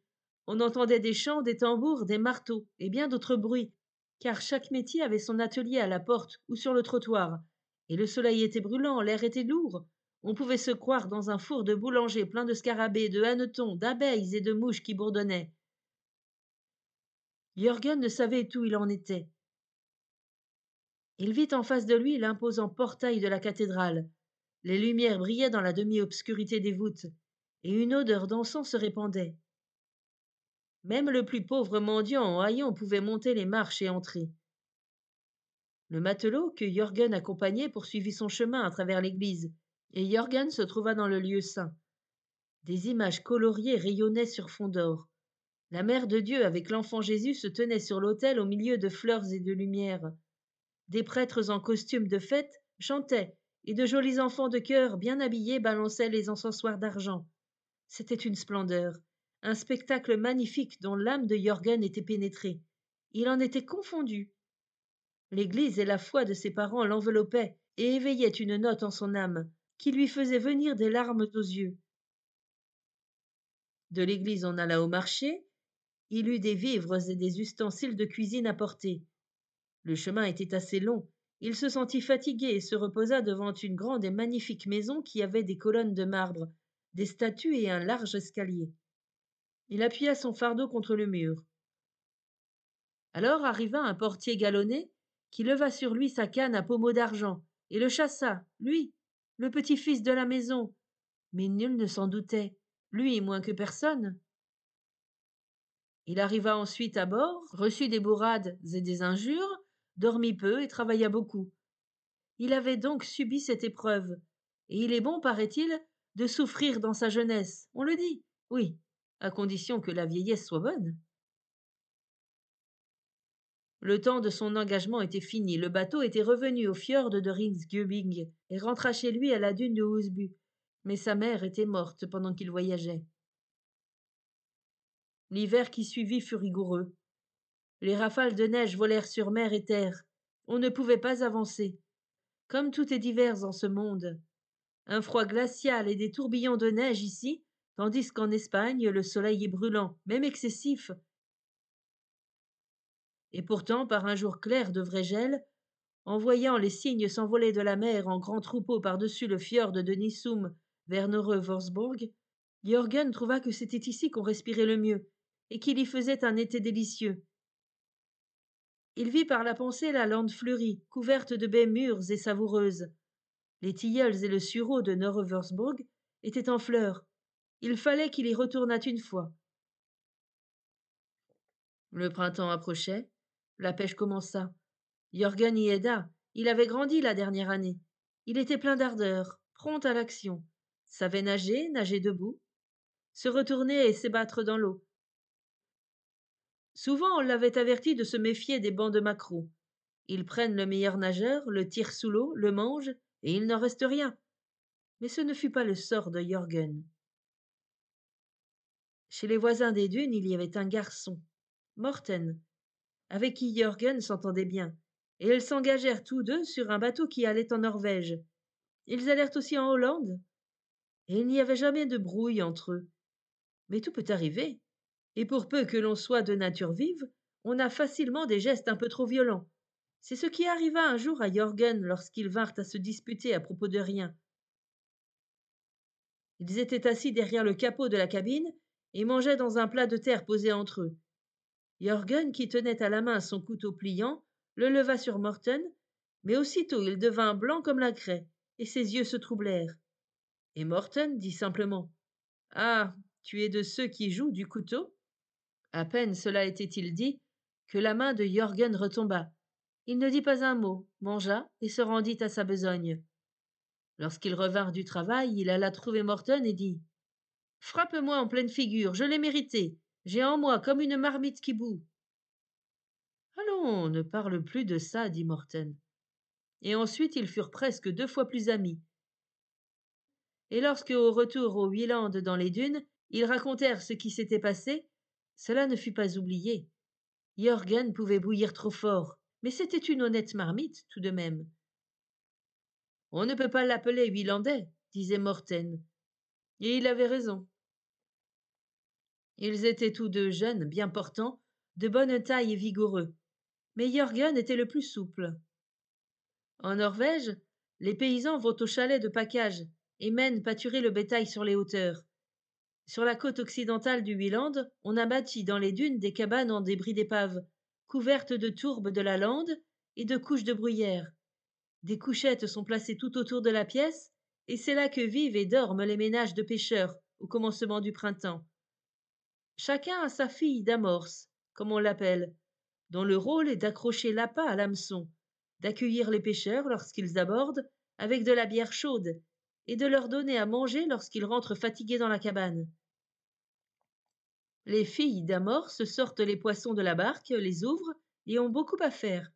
Speaker 2: On entendait des chants, des tambours, des marteaux et bien d'autres bruits, car chaque métier avait son atelier à la porte ou sur le trottoir. Et le soleil était brûlant, l'air était lourd. On pouvait se croire dans un four de boulanger plein de scarabées, de hannetons, d'abeilles et de mouches qui bourdonnaient. Jörgen ne savait où il en était. Il vit en face de lui l'imposant portail de la cathédrale. Les lumières brillaient dans la demi-obscurité des voûtes, et une odeur d'encens se répandait. Même le plus pauvre mendiant en haillons pouvait monter les marches et entrer. Le matelot que Jörgen accompagnait poursuivit son chemin à travers l'église, et Jörgen se trouva dans le lieu saint. Des images coloriées rayonnaient sur fond d'or. La Mère de Dieu avec l'enfant Jésus se tenait sur l'autel au milieu de fleurs et de lumière. Des prêtres en costume de fête chantaient, et de jolis enfants de chœur bien habillés balançaient les encensoirs d'argent. C'était une splendeur, un spectacle magnifique dont l'âme de Jörgen était pénétrée. Il en était confondu. L'Église et la foi de ses parents l'enveloppaient et éveillaient une note en son âme, qui lui faisait venir des larmes aux yeux. De l'église on alla au marché, il eut des vivres et des ustensiles de cuisine à porter. Le chemin était assez long, il se sentit fatigué et se reposa devant une grande et magnifique maison qui avait des colonnes de marbre, des statues et un large escalier. Il appuya son fardeau contre le mur. Alors arriva un portier galonné qui leva sur lui sa canne à pommeau d'argent et le chassa, lui, le petit-fils de la maison. Mais nul ne s'en doutait, lui moins que personne. Il arriva ensuite à bord, reçut des bourrades et des injures, dormit peu et travailla beaucoup. Il avait donc subi cette épreuve, et il est bon, paraît-il, de souffrir dans sa jeunesse, on le dit, oui, à condition que la vieillesse soit bonne. Le temps de son engagement était fini, le bateau était revenu au fjord de Ringsgubing et rentra chez lui à la dune de Husby, mais sa mère était morte pendant qu'il voyageait. L'hiver qui suivit fut rigoureux. Les rafales de neige volèrent sur mer et terre. On ne pouvait pas avancer. Comme tout est divers en ce monde. Un froid glacial et des tourbillons de neige ici, tandis qu'en Espagne le soleil est brûlant, même excessif. Et pourtant, par un jour clair de vrai gel, en voyant les cygnes s'envoler de la mer en grands troupeaux par-dessus le fjord de Nissum vers Noreux-Worsborg, Jürgen trouva que c'était ici qu'on respirait le mieux, et qu'il y faisait un été délicieux. Il vit par la pensée la lande fleurie, couverte de baies mûres et savoureuses. Les tilleuls et le sureau de Neureversburg étaient en fleurs. Il fallait qu'il y retournât une fois. Le printemps approchait, la pêche commença. Jürgen y aida, il avait grandi la dernière année. Il était plein d'ardeur, prompt à l'action, savait nager, nager debout, se retourner et s'ébattre dans l'eau. Souvent on l'avait averti de se méfier des bancs de maquereaux. Ils prennent le meilleur nageur, le tirent sous l'eau, le mangent, et il n'en reste rien. Mais ce ne fut pas le sort de Jürgen. Chez les voisins des dunes, il y avait un garçon, Morten, avec qui Jürgen s'entendait bien, et ils s'engagèrent tous deux sur un bateau qui allait en Norvège. Ils allèrent aussi en Hollande, et il n'y avait jamais de brouille entre eux. Mais tout peut arriver, et pour peu que l'on soit de nature vive, on a facilement des gestes un peu trop violents. C'est ce qui arriva un jour à Jürgen lorsqu'ils vinrent à se disputer à propos de rien. Ils étaient assis derrière le capot de la cabine et mangeaient dans un plat de terre posé entre eux. Jürgen, qui tenait à la main son couteau pliant, le leva sur Morten, mais aussitôt il devint blanc comme la craie, et ses yeux se troublèrent. Et Morten dit simplement: Ah, tu es de ceux qui jouent du couteau? À peine cela était-il dit que la main de Jürgen retomba. Il ne dit pas un mot, mangea et se rendit à sa besogne. Lorsqu'ils revinrent du travail, il alla trouver Morten et dit: Frappe-moi en pleine figure, je l'ai mérité. J'ai en moi comme une marmite qui bout. Allons, ne parle plus de ça, dit Morten. Et ensuite ils furent presque 2 fois plus amis. Et lorsque, au retour au Wieland dans les dunes, ils racontèrent ce qui s'était passé, cela ne fut pas oublié. Jürgen pouvait bouillir trop fort, mais c'était une honnête marmite, tout de même. On ne peut pas l'appeler Wielandais, disait Morten. Et il avait raison. Ils étaient tous deux jeunes, bien portants, de bonne taille et vigoureux. Mais Jürgen était le plus souple. En Norvège, les paysans vont au chalet de pacage et mènent pâturer le bétail sur les hauteurs. Sur la côte occidentale du Wieland, on a bâti dans les dunes des cabanes en débris d'épave, couvertes de tourbes de la lande et de couches de bruyère. Des couchettes sont placées tout autour de la pièce, et c'est là que vivent et dorment les ménages de pêcheurs au commencement du printemps. Chacun a sa fille d'amorce, comme on l'appelle, dont le rôle est d'accrocher l'appât à l'hameçon, d'accueillir les pêcheurs lorsqu'ils abordent avec de la bière chaude, et de leur donner à manger lorsqu'ils rentrent fatigués dans la cabane. Les filles d'amorce sortent les poissons de la barque, les ouvrent et ont beaucoup à faire.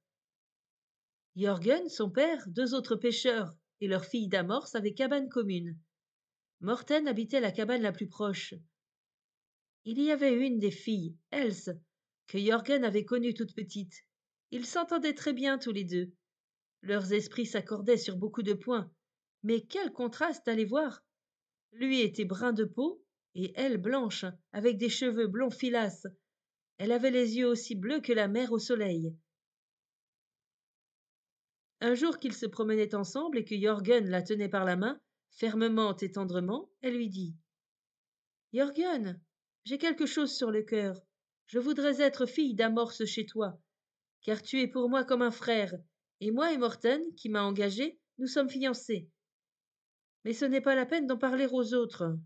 Speaker 2: Jürgen, son père, 2 autres pêcheurs et leur fille d'amorce avaient cabane commune. Morten habitait la cabane la plus proche. Il y avait une des filles, Else, que Jürgen avait connue toute petite. Ils s'entendaient très bien tous les deux. Leurs esprits s'accordaient sur beaucoup de points. Mais quel contraste à les voir! Lui était brun de peau, et elle blanche, avec des cheveux blonds filasses. Elle avait les yeux aussi bleus que la mer au soleil. Un jour qu'ils se promenaient ensemble et que Jürgen la tenait par la main, fermement et tendrement, elle lui dit: Jürgen, j'ai quelque chose sur le cœur. Je voudrais être fille d'amorce chez toi, car tu es pour moi comme un frère, et moi et Morten, qui m'a engagé, nous sommes fiancés. Mais ce n'est pas la peine d'en parler aux autres.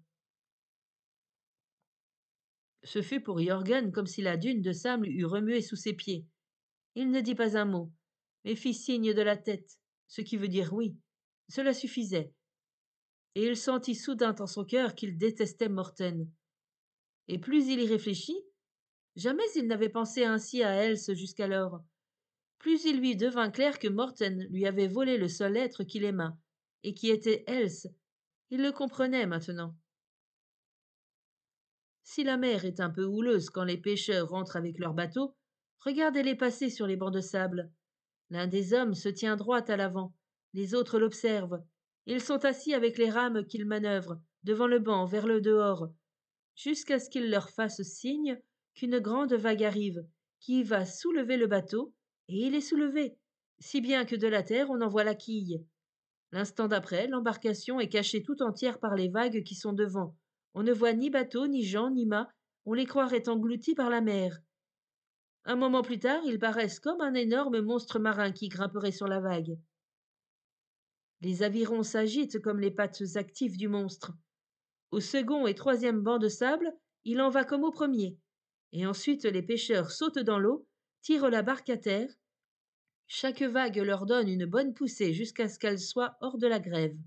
Speaker 2: Ce fut pour Jürgen comme si la dune de sable eût remué sous ses pieds. Il ne dit pas un mot, mais fit signe de la tête, ce qui veut dire oui. Cela suffisait. Et il sentit soudain dans son cœur qu'il détestait Morten. Et plus il y réfléchit, jamais il n'avait pensé ainsi à Else jusqu'alors, plus il lui devint clair que Morten lui avait volé le seul être qu'il aimât, et qui était Else. Il le comprenait maintenant. Si la mer est un peu houleuse quand les pêcheurs rentrent avec leurs bateaux, regardez-les passer sur les bancs de sable. L'un des hommes se tient droit à l'avant, les autres l'observent. Ils sont assis avec les rames qu'ils manœuvrent, devant le banc, vers le dehors, jusqu'à ce qu'il leur fasse signe qu'une grande vague arrive, qui va soulever le bateau, et il est soulevé, si bien que de la terre on en voit la quille. L'instant d'après, l'embarcation est cachée tout entière par les vagues qui sont devant, On ne voit ni bateau, ni gens, ni mâts, on les croirait engloutis par la mer. Un moment plus tard, ils paraissent comme un énorme monstre marin qui grimperait sur la vague. Les avirons s'agitent comme les pattes actives du monstre. Au second et troisième banc de sable, il en va comme au premier. Et ensuite les pêcheurs sautent dans l'eau, tirent la barque à terre. Chaque vague leur donne une bonne poussée jusqu'à ce qu'elle soit hors de la grève.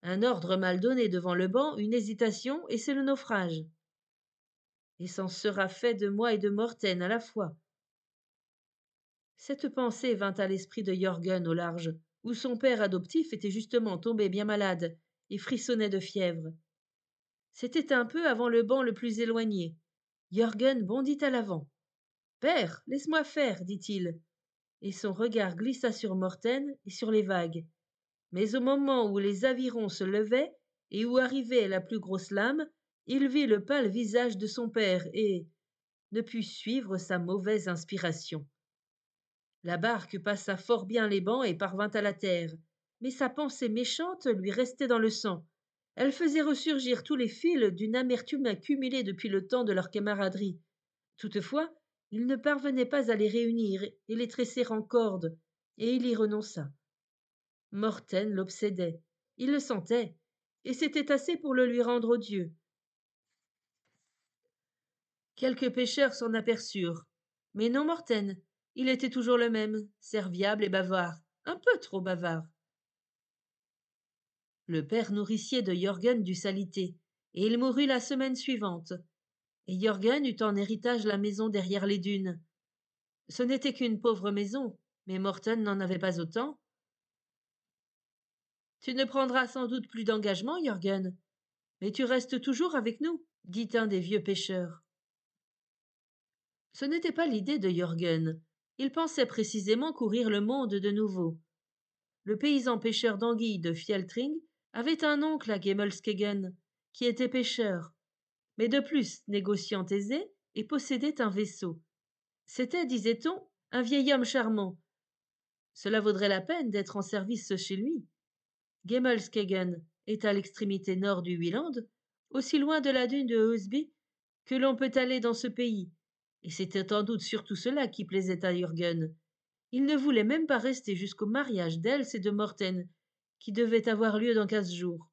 Speaker 2: Un ordre mal donné devant le banc, une hésitation, et c'est le naufrage. Et s'en sera fait de moi et de Morten à la fois. Cette pensée vint à l'esprit de Jörgen au large, où son père adoptif était justement tombé bien malade et frissonnait de fièvre. C'était un peu avant le banc le plus éloigné. Jörgen bondit à l'avant. Père, laisse-moi faire, dit-il, et son regard glissa sur Morten et sur les vagues. Mais au moment où les avirons se levaient et où arrivait la plus grosse lame, il vit le pâle visage de son père et ne put suivre sa mauvaise inspiration. La barque passa fort bien les bancs et parvint à la terre, mais sa pensée méchante lui restait dans le sang. Elle faisait ressurgir tous les fils d'une amertume accumulée depuis le temps de leur camaraderie. Toutefois, il ne parvenait pas à les réunir et les tresser en corde, et il y renonça. Morten l'obsédait. Il le sentait, et c'était assez pour le lui rendre odieux. Quelques pêcheurs s'en aperçurent. Mais non Morten, il était toujours le même, serviable et bavard, un peu trop bavard. Le père nourricier de Jörgen dut s'aliter, et il mourut la semaine suivante. Et Jörgen eut en héritage la maison derrière les dunes. Ce n'était qu'une pauvre maison, mais Morten n'en avait pas autant. Tu ne prendras sans doute plus d'engagement, Jörgen, mais tu restes toujours avec nous, dit un des vieux pêcheurs. Ce n'était pas l'idée de Jörgen. Il pensait précisément courir le monde de nouveau. Le paysan pêcheur d'anguilles de Fjeltring avait un oncle à Gemmelskegen, qui était pêcheur, mais de plus négociant aisé et possédait un vaisseau. C'était, disait-on, un vieil homme charmant. Cela vaudrait la peine d'être en service chez lui. Gemmelskegen est à l'extrémité nord du Wieland, aussi loin de la dune de Husby que l'on peut aller dans ce pays, et c'était sans doute surtout cela qui plaisait à Jürgen. Il ne voulait même pas rester jusqu'au mariage d'Els et de Morten, qui devait avoir lieu dans 15 jours.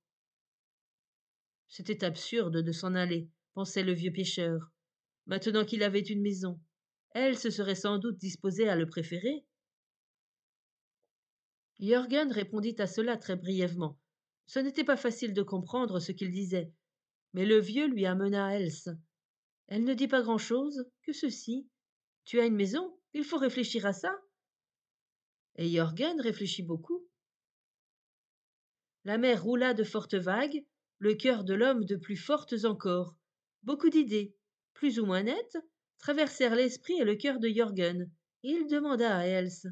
Speaker 2: C'était absurde de s'en aller, pensait le vieux pêcheur. Maintenant qu'il avait une maison, elle se serait sans doute disposée à le préférer. Jürgen répondit à cela très brièvement. Ce n'était pas facile de comprendre ce qu'il disait, mais le vieux lui amena Else. Elle ne dit pas grand-chose, que ceci. Tu as une maison, il faut réfléchir à ça. Et Jürgen réfléchit beaucoup. La mer roula de fortes vagues, le cœur de l'homme de plus fortes encore. Beaucoup d'idées, plus ou moins nettes, traversèrent l'esprit et le cœur de Jürgen, et il demanda à Else.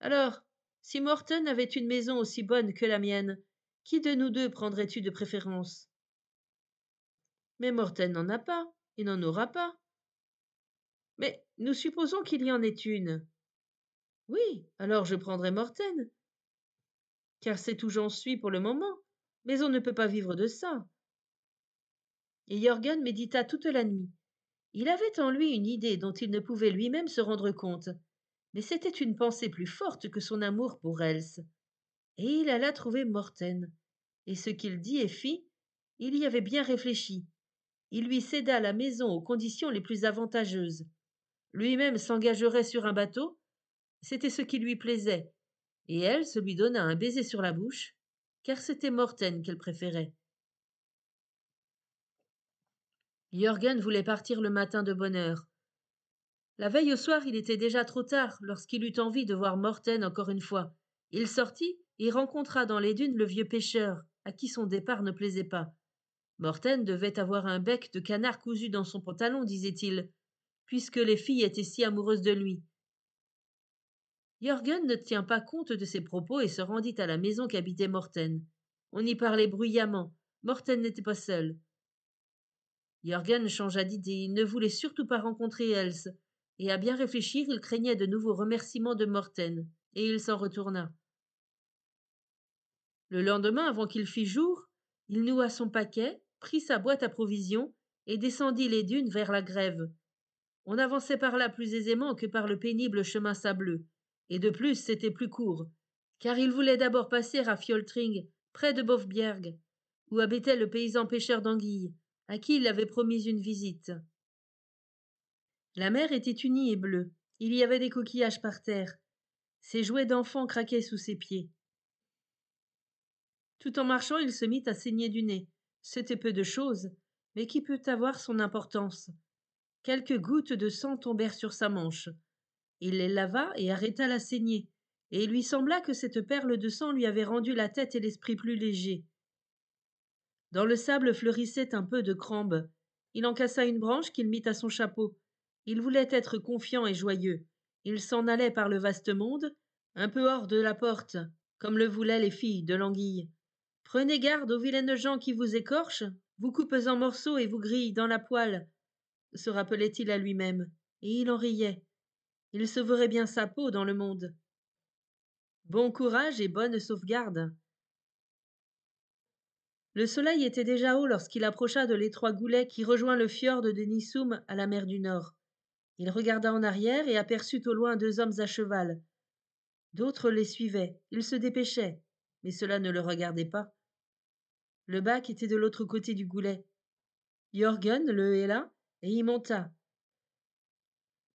Speaker 2: Alors, si Morten avait une maison aussi bonne que la mienne, qui de nous deux prendrais-tu de préférence? Mais Morten n'en a pas, et n'en aura pas. Mais nous supposons qu'il y en ait une. Oui, alors je prendrai Morten, car c'est où j'en suis pour le moment, mais on ne peut pas vivre de ça. Et Jürgen médita toute la nuit. Il avait en lui une idée dont il ne pouvait lui-même se rendre compte, mais c'était une pensée plus forte que son amour pour Else. Et il alla trouver Morten. Et ce qu'il dit et fit, il y avait bien réfléchi. Il lui céda la maison aux conditions les plus avantageuses. Lui-même s'engagerait sur un bateau, c'était ce qui lui plaisait, et elle se lui donna un baiser sur la bouche, car c'était Morten qu'elle préférait. Jürgen voulait partir le matin de bonne heure. La veille au soir, il était déjà trop tard lorsqu'il eut envie de voir Morten encore une fois. Il sortit et rencontra dans les dunes le vieux pêcheur, à qui son départ ne plaisait pas. Morten devait avoir un bec de canard cousu dans son pantalon, disait-il, puisque les filles étaient si amoureuses de lui. Jürgen ne tient pas compte de ses propos et se rendit à la maison qu'habitait Morten. On y parlait bruyamment. Morten n'était pas seul. Jürgen changea d'idée. Il ne voulait surtout pas rencontrer Else, et à bien réfléchir, il craignait de nouveaux remerciements de Morten, et il s'en retourna. Le lendemain, avant qu'il fît jour, il noua son paquet, prit sa boîte à provisions et descendit les dunes vers la grève. On avançait par là plus aisément que par le pénible chemin sableux, et de plus c'était plus court, car il voulait d'abord passer à Fjöldring, près de Bofbjerg, où habitait le paysan pêcheur d'anguilles, à qui il avait promis une visite. La mer était unie et bleue, il y avait des coquillages par terre, ses jouets d'enfant craquaient sous ses pieds. Tout en marchant, il se mit à saigner du nez. C'était peu de chose, mais qui peut avoir son importance. Quelques gouttes de sang tombèrent sur sa manche. Il les lava et arrêta la saignée, et il lui sembla que cette perle de sang lui avait rendu la tête et l'esprit plus légers. Dans le sable fleurissait un peu de crambe. Il en cassa une branche qu'il mit à son chapeau. Il voulait être confiant et joyeux. Il s'en allait par le vaste monde, un peu hors de la porte, comme le voulaient les filles de l'anguille. Prenez garde aux vilaines gens qui vous écorchent, vous coupent en morceaux et vous grillent dans la poêle, se rappelait-il à lui-même, et il en riait. Il sauverait bien sa peau dans le monde. Bon courage et bonne sauvegarde. Le soleil était déjà haut lorsqu'il approcha de l'étroit goulet qui rejoint le fjord de Nisum à la mer du Nord. Il regarda en arrière et aperçut au loin 2 hommes à cheval. D'autres les suivaient, ils se dépêchaient, mais cela ne le regardait pas. Le bac était de l'autre côté du goulet. Jörgen le héla et y monta.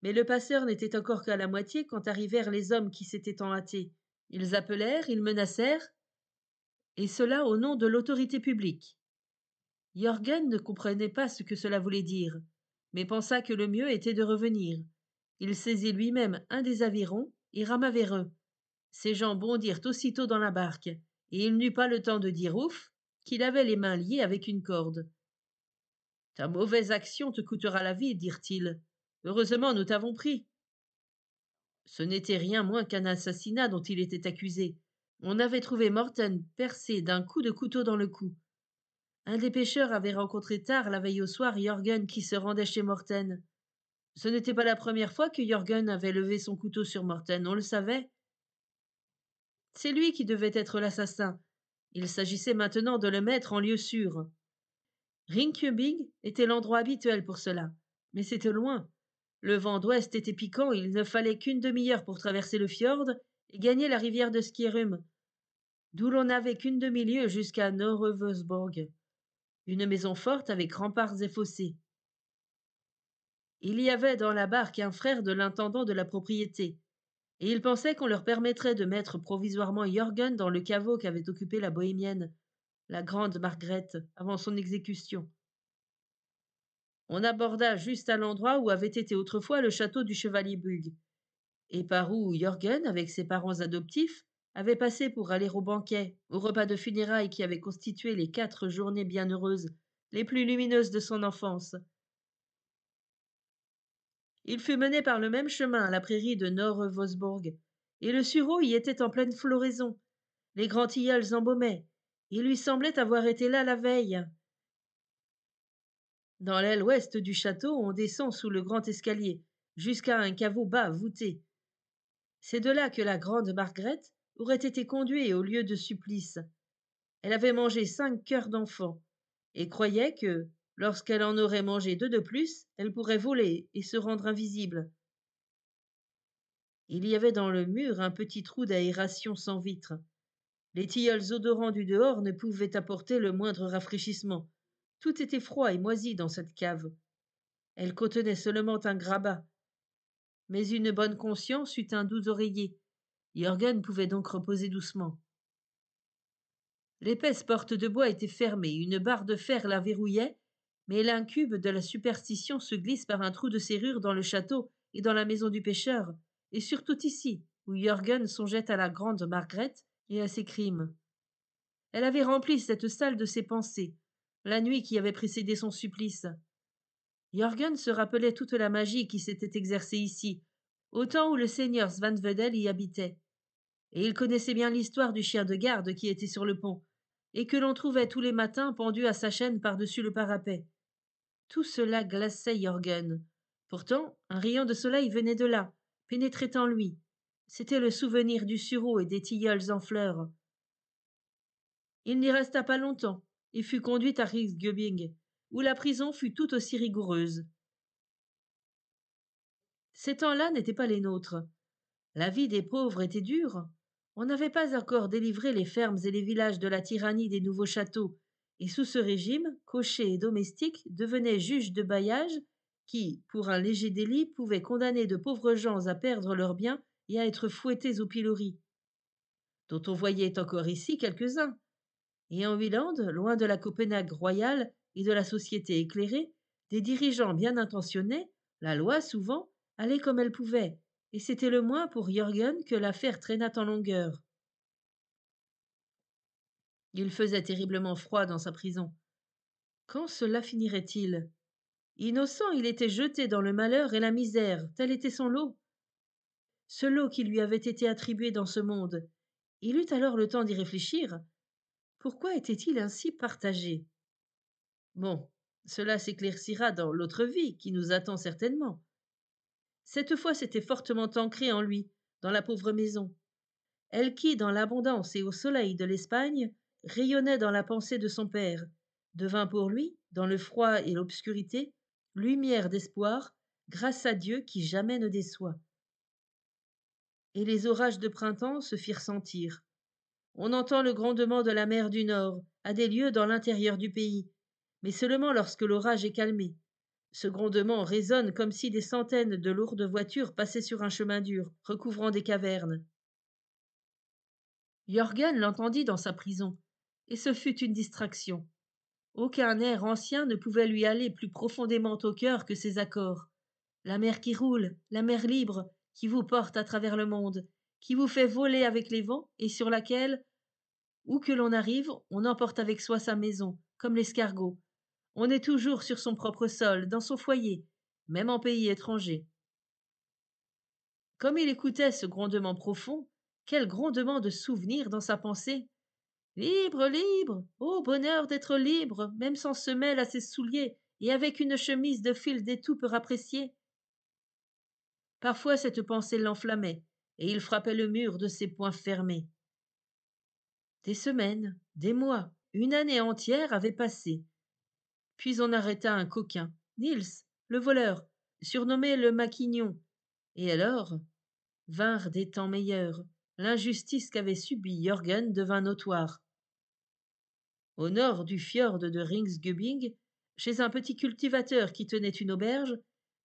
Speaker 2: Mais le passeur n'était encore qu'à la moitié quand arrivèrent les hommes qui s'étaient enhâtés. Ils appelèrent, ils menacèrent, et cela au nom de l'autorité publique. Jörgen ne comprenait pas ce que cela voulait dire, mais pensa que le mieux était de revenir. Il saisit lui-même un des avirons et rama vers eux. Ces gens bondirent aussitôt dans la barque, et il n'eut pas le temps de dire ouf qu'il avait les mains liées avec une corde. Ta mauvaise action te coûtera la vie, dirent-ils. Heureusement, nous t'avons pris. Ce n'était rien moins qu'un assassinat dont il était accusé. On avait trouvé Morten percé d'un coup de couteau dans le cou. Un des pêcheurs avait rencontré tard la veille au soir Jörgen qui se rendait chez Morten. Ce n'était pas la première fois que Jörgen avait levé son couteau sur Morten, on le savait. C'est lui qui devait être l'assassin. Il s'agissait maintenant de le mettre en lieu sûr. Rinkeby était l'endroit habituel pour cela, mais c'était loin. Le vent d'ouest était piquant, il ne fallait qu'une demi-heure pour traverser le fjord et gagner la rivière de Skierum, d'où l'on n'avait qu'une demi-lieue jusqu'à Norrövesborg, une maison forte avec remparts et fossés. Il y avait dans la barque un frère de l'intendant de la propriété, et il pensait qu'on leur permettrait de mettre provisoirement Jörgen dans le caveau qu'avait occupé la bohémienne, la grande Margaret, avant son exécution. On aborda juste à l'endroit où avait été autrefois le château du chevalier Bug, et par où Jörgen, avec ses parents adoptifs, avait passé pour aller au banquet, au repas de funérailles qui avait constitué les 4 journées bienheureuses, les plus lumineuses de son enfance. Il fut mené par le même chemin à la prairie de Norrevosborg, et le sureau y était en pleine floraison. Les grands tilleuls embaumaient. Il lui semblait avoir été là la veille. Dans l'aile ouest du château, on descend sous le grand escalier, jusqu'à un caveau bas voûté. C'est de là que la grande Margaret aurait été conduite au lieu de supplice. Elle avait mangé 5 cœurs d'enfant, et croyait que, lorsqu'elle en aurait mangé 2 de plus, elle pourrait voler et se rendre invisible. Il y avait dans le mur un petit trou d'aération sans vitre. Les tilleuls odorants du dehors ne pouvaient apporter le moindre rafraîchissement. Tout était froid et moisi dans cette cave. Elle contenait seulement un grabat. Mais une bonne conscience eut un doux oreiller. Jörgen pouvait donc reposer doucement. L'épaisse porte de bois était fermée, une barre de fer la verrouillait, mais l'incube de la superstition se glisse par un trou de serrure dans le château et dans la maison du pêcheur, et surtout ici, où Jörgen songeait à la grande Margaret et à ses crimes. Elle avait rempli cette salle de ses pensées, la nuit qui avait précédé son supplice. Jörgen se rappelait toute la magie qui s'était exercée ici, au temps où le seigneur Svanvedel y habitait. Et il connaissait bien l'histoire du chien de garde qui était sur le pont, et que l'on trouvait tous les matins pendu à sa chaîne par-dessus le parapet. Tout cela glaçait Jörgen. Pourtant, un rayon de soleil venait de là, pénétrait en lui. C'était le souvenir du sureau et des tilleuls en fleurs. Il n'y resta pas longtemps. et fut conduite à Riksgöbing, où la prison fut tout aussi rigoureuse. Ces temps-là n'étaient pas les nôtres. La vie des pauvres était dure. On n'avait pas encore délivré les fermes et les villages de la tyrannie des nouveaux châteaux, et sous ce régime, cochers et domestiques devenaient juges de bailliage qui, pour un léger délit, pouvaient condamner de pauvres gens à perdre leurs biens et à être fouettés au pilori, dont on voyait encore ici quelques-uns. Et en Huiland, loin de la Copenhague royale et de la société éclairée, des dirigeants bien intentionnés, la loi souvent, allait comme elle pouvait, et c'était le moins pour Jürgen que l'affaire traînât en longueur. Il faisait terriblement froid dans sa prison. Quand cela finirait-il? Innocent, il était jeté dans le malheur et la misère, tel était son lot. Ce lot qui lui avait été attribué dans ce monde. Il eut alors le temps d'y réfléchir. Pourquoi était-il ainsi partagé? Bon, cela s'éclaircira dans l'autre vie qui nous attend certainement. Cette fois, c'était fortement ancré en lui, dans la pauvre maison. Elle qui, dans l'abondance et au soleil de l'Espagne, rayonnait dans la pensée de son père, devint pour lui, dans le froid et l'obscurité, lumière d'espoir, grâce à Dieu qui jamais ne déçoit. Et les orages de printemps se firent sentir. On entend le grondement de la mer du Nord, à des lieues dans l'intérieur du pays, mais seulement lorsque l'orage est calmé. Ce grondement résonne comme si des centaines de lourdes voitures passaient sur un chemin dur, recouvrant des cavernes. Jürgen l'entendit dans sa prison, et ce fut une distraction. Aucun air ancien ne pouvait lui aller plus profondément au cœur que ces accords. La mer qui roule, la mer libre, qui vous porte à travers le monde, qui vous fait voler avec les vents et sur laquelle, où que l'on arrive, on emporte avec soi sa maison, comme l'escargot. On est toujours sur son propre sol, dans son foyer, même en pays étranger. Comme il écoutait ce grondement profond, quel grondement de souvenirs dans sa pensée! Libre, libre! Ô bonheur d'être libre, même sans semelle à ses souliers et avec une chemise de fil d'étoupe appréciée. Parfois cette pensée l'enflammait, et il frappait le mur de ses poings fermés. Des semaines, des mois, une année entière avaient passé. Puis on arrêta un coquin, Niels, le voleur, surnommé le Maquignon. Et alors vinrent des temps meilleurs. L'injustice qu'avait subie Jürgen devint notoire. Au nord du fjord de Ringsgöbing, chez un petit cultivateur qui tenait une auberge,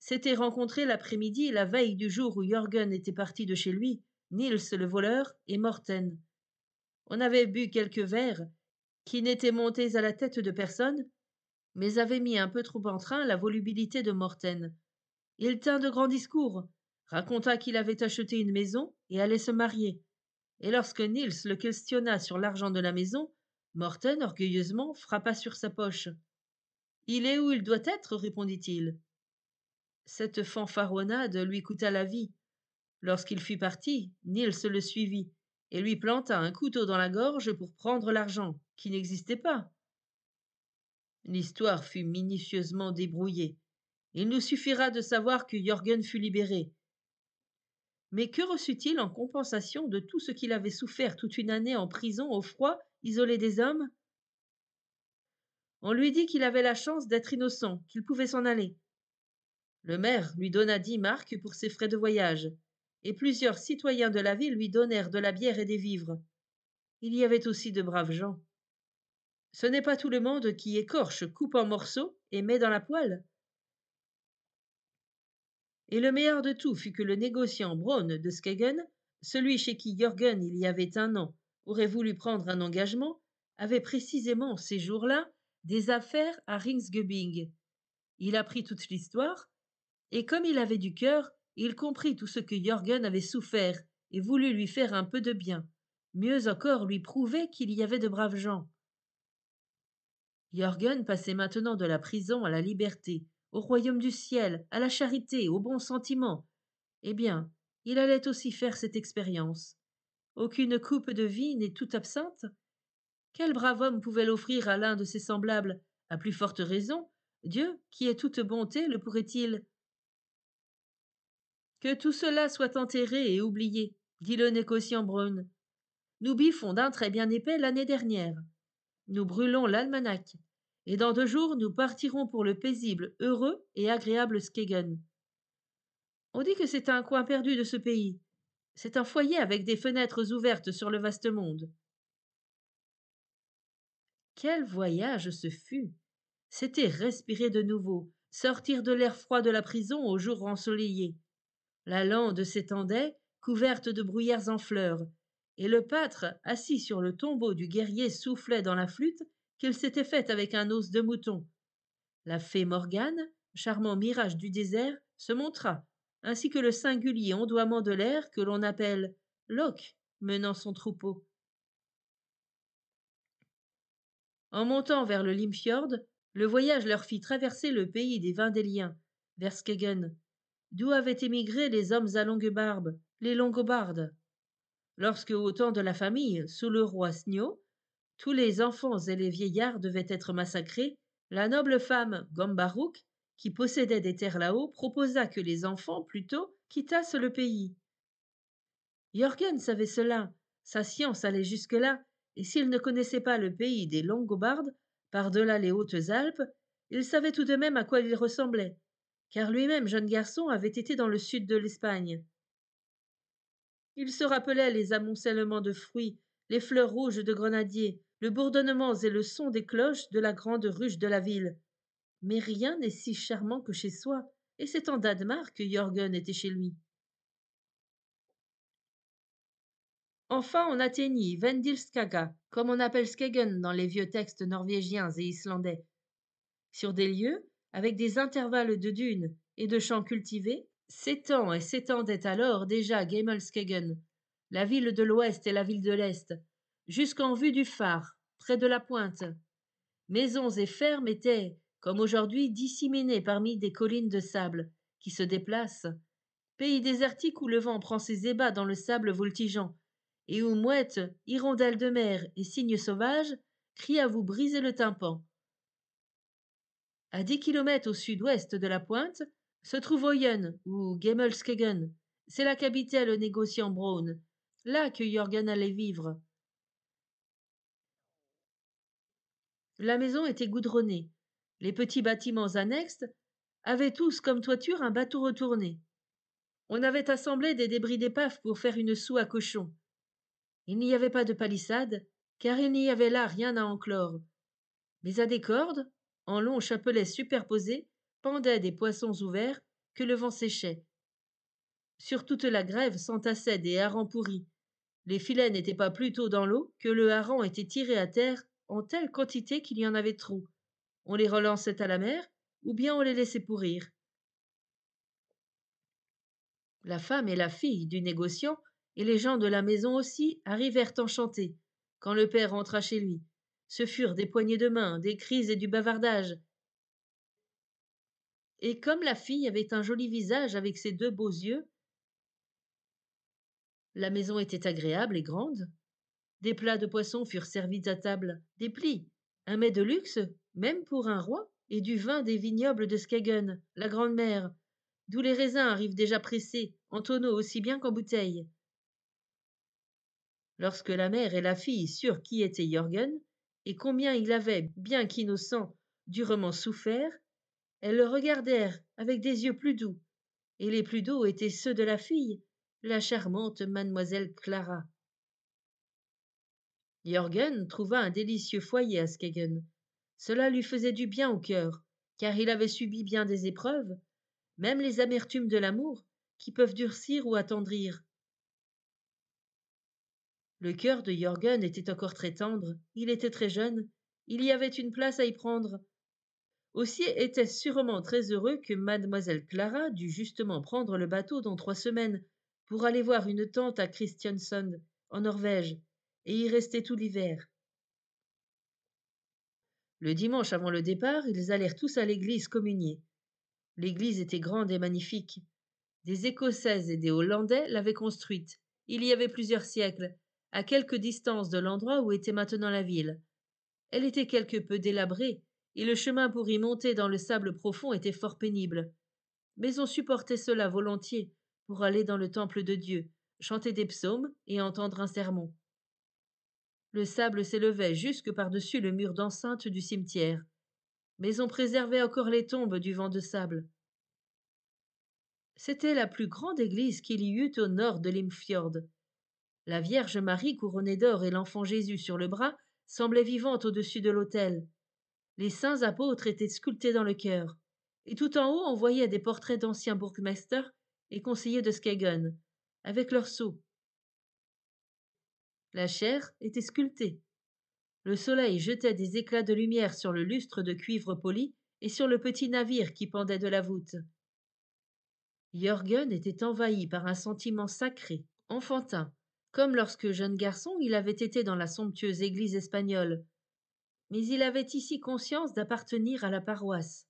Speaker 2: s'étaient rencontrés l'après-midi, la veille du jour où Jürgen était parti de chez lui, Niels le voleur et Morten. On avait bu quelques verres, qui n'étaient montés à la tête de personne, mais avaient mis un peu trop en train la volubilité de Morten. Il tint de grands discours, raconta qu'il avait acheté une maison et allait se marier. Et lorsque Niels le questionna sur l'argent de la maison, Morten, orgueilleusement, frappa sur sa poche. Il est où il doit être, répondit-il. Cette fanfaronnade lui coûta la vie. Lorsqu'il fut parti, Niels le suivit et lui planta un couteau dans la gorge pour prendre l'argent, qui n'existait pas. L'histoire fut minutieusement débrouillée. Il nous suffira de savoir que Jürgen fut libéré. Mais que reçut-il en compensation de tout ce qu'il avait souffert toute une année en prison au froid, isolé des hommes? On lui dit qu'il avait la chance d'être innocent, qu'il pouvait s'en aller. Le maire lui donna 10 marks pour ses frais de voyage, et plusieurs citoyens de la ville lui donnèrent de la bière et des vivres. Il y avait aussi de braves gens. Ce n'est pas tout le monde qui écorche, coupe en morceaux et met dans la poêle. Et le meilleur de tout fut que le négociant Braun de Skegen, celui chez qui Jürgen, il y avait un an, aurait voulu prendre un engagement, avait précisément ces jours-là des affaires à Ringsgöbing. Il apprit toute l'histoire, et comme il avait du cœur, il comprit tout ce que Jürgen avait souffert et voulut lui faire un peu de bien, mieux encore lui prouver qu'il y avait de braves gens. Jürgen passait maintenant de la prison à la liberté, au royaume du ciel, à la charité, au bon sentiment. Eh bien, il allait aussi faire cette expérience. Aucune coupe de vie n'est toute absinthe. Quel brave homme pouvait l'offrir à l'un de ses semblables? À plus forte raison, Dieu, qui est toute bonté, le pourrait-il? Que tout cela soit enterré et oublié, dit le négociant Braun. Nous biffons d'un très bien épais l'année dernière. Nous brûlons l'almanach, et dans 2 jours nous partirons pour le paisible, heureux et agréable Skegen. On dit que c'est un coin perdu de ce pays. C'est un foyer avec des fenêtres ouvertes sur le vaste monde. Quel voyage ce fut! C'était respirer de nouveau, sortir de l'air froid de la prison au jour ensoleillé. La lande s'étendait, couverte de bruyères en fleurs, et le pâtre, assis sur le tombeau du guerrier, soufflait dans la flûte qu'il s'était faite avec un os de mouton. La fée Morgane, charmant mirage du désert, se montra, ainsi que le singulier ondoiement de l'air que l'on appelle Locke menant son troupeau. En montant vers le Limfjord, le voyage leur fit traverser le pays des Vendéliens, vers Skegen, d'où avaient émigré les hommes à longue barbe, les Longobardes. Lorsque, au temps de la famille, sous le roi Snio, tous les enfants et les vieillards devaient être massacrés, la noble femme Gambarouk, qui possédait des terres là-haut, proposa que les enfants, plutôt, quittassent le pays. Jürgen savait cela, sa science allait jusque-là, et s'il ne connaissait pas le pays des Longobards, par-delà les hautes Alpes, il savait tout de même à quoi il ressemblait, car lui-même, jeune garçon, avait été dans le sud de l'Espagne. Il se rappelait les amoncellements de fruits, les fleurs rouges de grenadiers, le bourdonnement et le son des cloches de la grande ruche de la ville. Mais rien n'est si charmant que chez soi, et c'est en Dadmar que Jürgen était chez lui. Enfin, on atteignit Vendilskaga, comme on appelle Skegen dans les vieux textes norvégiens et islandais. Sur des lieux, avec des intervalles de dunes et de champs cultivés, s'étend et s'étendait alors déjà Gemelskegen, la ville de l'ouest et la ville de l'est, jusqu'en vue du phare, près de la pointe. Maisons et fermes étaient, comme aujourd'hui, disséminées parmi des collines de sable, qui se déplacent. Pays désertique où le vent prend ses ébats dans le sable voltigeant, et où mouettes, hirondelles de mer et cygnes sauvages crient à vous briser le tympan. À 10 kilomètres au sud-ouest de la pointe se trouve Oyen, ou Gemelskegen. C'est là qu'habitait le négociant Braun, là que Jürgen allait vivre. La maison était goudronnée. Les petits bâtiments annexes avaient tous comme toiture un bateau retourné. On avait assemblé des débris d'épave pour faire une soue à cochon. Il n'y avait pas de palissade, car il n'y avait là rien à enclore. Mais à des cordes, en longs chapelets superposés, pendaient des poissons ouverts que le vent séchait. Sur toute la grève s'entassaient des harengs pourris. Les filets n'étaient pas plus tôt dans l'eau que le hareng était tiré à terre en telle quantité qu'il y en avait trop. On les relançait à la mer, ou bien on les laissait pourrir. La femme et la fille du négociant, et les gens de la maison aussi, arrivèrent enchantés, quand le père rentra chez lui. Ce furent des poignées de main, des cris et du bavardage. Et comme la fille avait un joli visage avec ses 2 beaux yeux, la maison était agréable et grande. Des plats de poisson furent servis à table, des plis, un mets de luxe, même pour un roi, et du vin des vignobles de Skegen, la grande mer, d'où les raisins arrivent déjà pressés, en tonneaux aussi bien qu'en bouteilles. Lorsque la mère et la fille surent qui était Jürgen, et combien il avait, bien qu'innocent, durement souffert, elles le regardèrent avec des yeux plus doux, et les plus doux étaient ceux de la fille, la charmante mademoiselle Clara. Jürgen trouva un délicieux foyer à Skegen. Cela lui faisait du bien au cœur, car il avait subi bien des épreuves, même les amertumes de l'amour, qui peuvent durcir ou attendrir. Le cœur de Jürgen était encore très tendre, il était très jeune, il y avait une place à y prendre. Aussi était-ce sûrement très heureux que mademoiselle Clara dut justement prendre le bateau dans 3 semaines pour aller voir une tante à Kristiansand, en Norvège, et y rester tout l'hiver. Le dimanche avant le départ, ils allèrent tous à l'église communier. L'église était grande et magnifique. Des Écossais et des Hollandais l'avaient construite, il y avait plusieurs siècles, à quelque distance de l'endroit où était maintenant la ville. Elle était quelque peu délabrée, et le chemin pour y monter dans le sable profond était fort pénible. Mais on supportait cela volontiers pour aller dans le temple de Dieu, chanter des psaumes et entendre un sermon. Le sable s'élevait jusque par-dessus le mur d'enceinte du cimetière, mais on préservait encore les tombes du vent de sable. C'était la plus grande église qu'il y eût au nord de Limfjord. La Vierge Marie couronnée d'or et l'enfant Jésus sur le bras semblaient vivantes au-dessus de l'autel. Les saints apôtres étaient sculptés dans le chœur, et tout en haut on voyait des portraits d'anciens bourgmesters et conseillers de Skagen, avec leurs sceaux. La chair était sculptée. Le soleil jetait des éclats de lumière sur le lustre de cuivre poli et sur le petit navire qui pendait de la voûte. Jürgen était envahi par un sentiment sacré, enfantin, comme lorsque jeune garçon il avait été dans la somptueuse église espagnole, mais il avait ici conscience d'appartenir à la paroisse.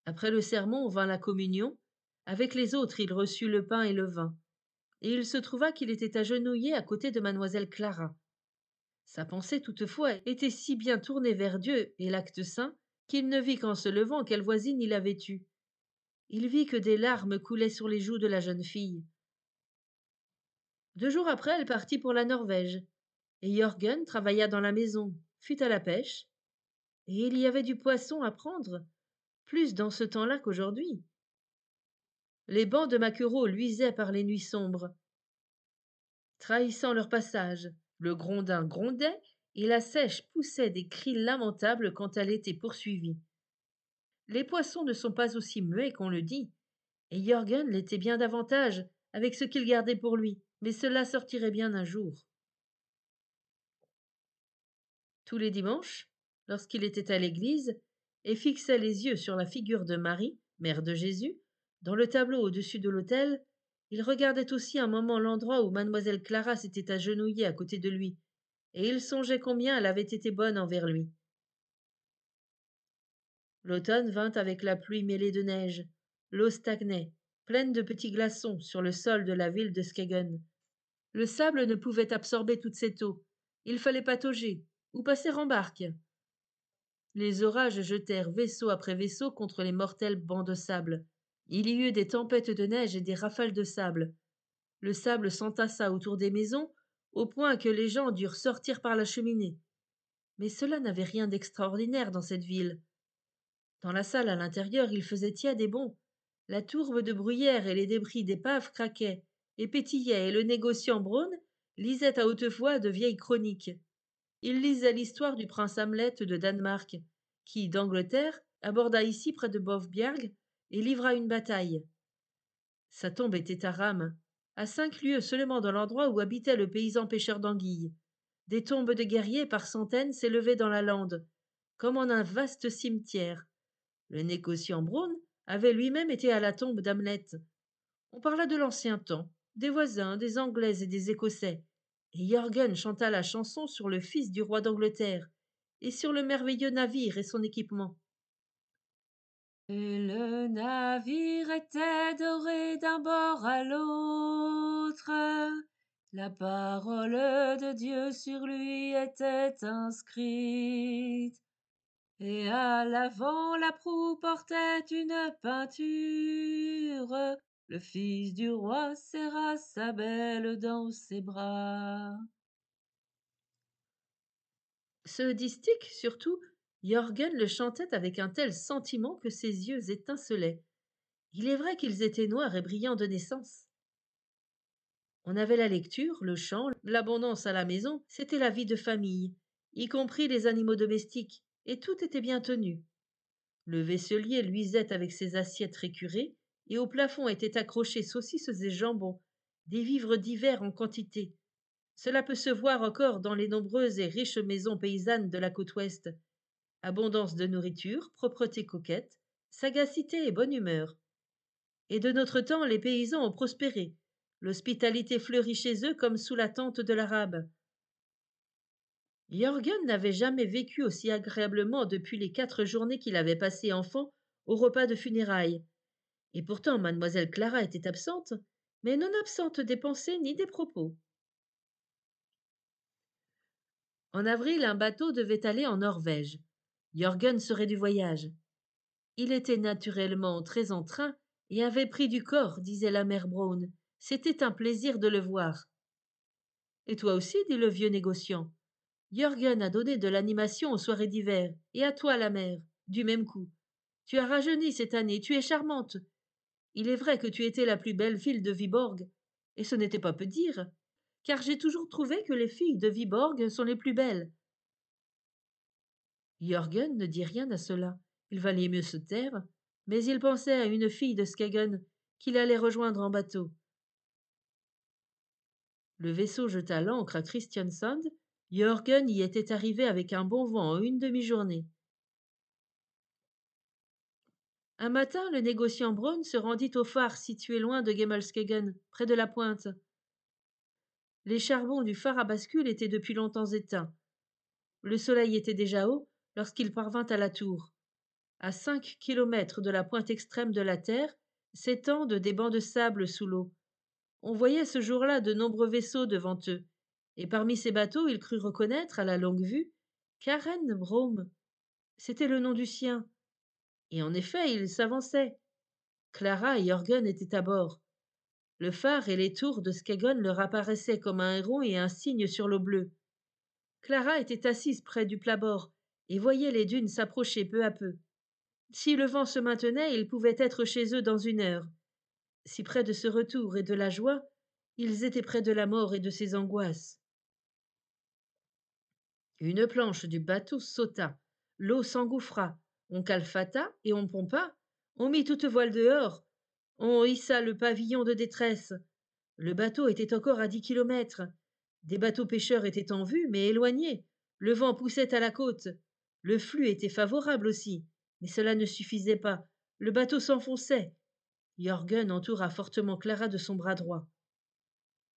Speaker 2: Après le sermon vint la communion. Avec les autres, il reçut le pain et le vin, et il se trouva qu'il était agenouillé à côté de mademoiselle Clara. Sa pensée toutefois était si bien tournée vers Dieu et l'acte saint qu'il ne vit qu'en se levant quelle voisine il avait eue. Il vit que des larmes coulaient sur les joues de la jeune fille. 2 jours après, elle partit pour la Norvège, et Jürgen travailla dans la maison, fut à la pêche, et il y avait du poisson à prendre, plus dans ce temps-là qu'aujourd'hui. Les bancs de maquereaux luisaient par les nuits sombres, trahissant leur passage. Le grondin grondait, et la seiche poussait des cris lamentables quand elle était poursuivie. Les poissons ne sont pas aussi muets qu'on le dit, et Jürgen l'était bien davantage avec ce qu'il gardait pour lui, mais cela sortirait bien un jour. Tous les dimanches, lorsqu'il était à l'église et fixait les yeux sur la figure de Marie, mère de Jésus, dans le tableau au-dessus de l'autel, il regardait aussi un moment l'endroit où mademoiselle Clara s'était agenouillée à côté de lui, et il songeait combien elle avait été bonne envers lui. L'automne vint avec la pluie mêlée de neige. L'eau stagnait, pleine de petits glaçons, sur le sol de la ville de Skegen. Le sable ne pouvait absorber toute cette eau. Il fallait patauger ou passer en barque. Les orages jetèrent vaisseau après vaisseau contre les mortels bancs de sable. Il y eut des tempêtes de neige et des rafales de sable. Le sable s'entassa autour des maisons, au point que les gens durent sortir par la cheminée. Mais cela n'avait rien d'extraordinaire dans cette ville. Dans la salle à l'intérieur, il faisait tiède et bon. La tourbe de bruyère et les débris d'épaves craquaient et pétillaient, et le négociant Braun lisait à haute voix de vieilles chroniques. Il lisait l'histoire du prince Hamlet de Danemark, qui, d'Angleterre, aborda ici près de Bovbjerg et livra une bataille. Sa tombe était à Rame, à 5 lieues seulement de l'endroit où habitait le paysan pêcheur d'anguilles. Des tombes de guerriers par centaines s'élevaient dans la lande, comme en un vaste cimetière. Le négociant Braun avait lui-même été à la tombe d'Hamlet. On parla de l'ancien temps, des voisins, des Anglais et des Écossais, et Jürgen chanta la chanson sur le fils du roi d'Angleterre et sur le merveilleux navire et son équipement.
Speaker 1: Et le navire était doré d'un bord à l'autre. La parole de Dieu sur lui était inscrite. Et à l'avant la proue portait une peinture. Le fils du roi serra sa belle dans ses bras.
Speaker 2: Ce distique, surtout, Jürgen le chantait avec un tel sentiment que ses yeux étincelaient. Il est vrai qu'ils étaient noirs et brillants de naissance. On avait la lecture, le chant, l'abondance à la maison, c'était la vie de famille, y compris les animaux domestiques, et tout était bien tenu. Le vaisselier luisait avec ses assiettes récurées, et au plafond étaient accrochés saucisses et jambons, des vivres divers en quantité. Cela peut se voir encore dans les nombreuses et riches maisons paysannes de la côte ouest. Abondance de nourriture, propreté coquette, sagacité et bonne humeur. Et de notre temps, les paysans ont prospéré. L'hospitalité fleurit chez eux comme sous la tente de l'arabe. Jürgen n'avait jamais vécu aussi agréablement depuis les 4 journées qu'il avait passées enfant au repas de funérailles. Et pourtant, mademoiselle Clara était absente, mais non absente des pensées ni des propos. En avril, un bateau devait aller en Norvège. Jürgen serait du voyage. Il était naturellement très en train et avait pris du corps, disait la mère Braun. C'était un plaisir de le voir. Et toi aussi, dit le vieux négociant. Jürgen a donné de l'animation aux soirées d'hiver, et à toi, la mère, du même coup. Tu as rajeuni cette année, tu es charmante. Il est vrai que tu étais la plus belle fille de Viborg, et ce n'était pas peu dire, car j'ai toujours trouvé que les filles de Viborg sont les plus belles. Jürgen ne dit rien à cela. Il valait mieux se taire, mais il pensait à une fille de Skagen qu'il allait rejoindre en bateau. Le vaisseau jeta l'ancre à Christiansand. Jürgen y était arrivé avec un bon vent en une demi-journée. Un matin, le négociant Braun se rendit au phare situé loin de Gemmelskegen, près de la pointe. Les charbons du phare à bascule étaient depuis longtemps éteints. Le soleil était déjà haut lorsqu'il parvint à la tour. À 5 kilomètres de la pointe extrême de la terre s'étendent des bancs de sable sous l'eau. On voyait ce jour-là de nombreux vaisseaux devant eux, et parmi ces bateaux il crut reconnaître à la longue vue Karen Brome. C'était le nom du sien. Et en effet, il s'avançait. Clara et Jürgen étaient à bord. Le phare et les tours de Skagen leur apparaissaient comme un héron et un cygne sur l'eau bleue. Clara était assise près du plat-bord et voyait les dunes s'approcher peu à peu. Si le vent se maintenait, ils pouvaient être chez eux dans 1 heure. Si près de ce retour et de la joie, ils étaient près de la mort et de ses angoisses. Une planche du bateau sauta, l'eau s'engouffra, on calfata et on pompa, on mit toute voile dehors, on hissa le pavillon de détresse. Le bateau était encore à 10 kilomètres. Des bateaux pêcheurs étaient en vue, mais éloignés. Le vent poussait à la côte. Le flux était favorable aussi, mais cela ne suffisait pas. Le bateau s'enfonçait. Jürgen entoura fortement Clara de son bras droit.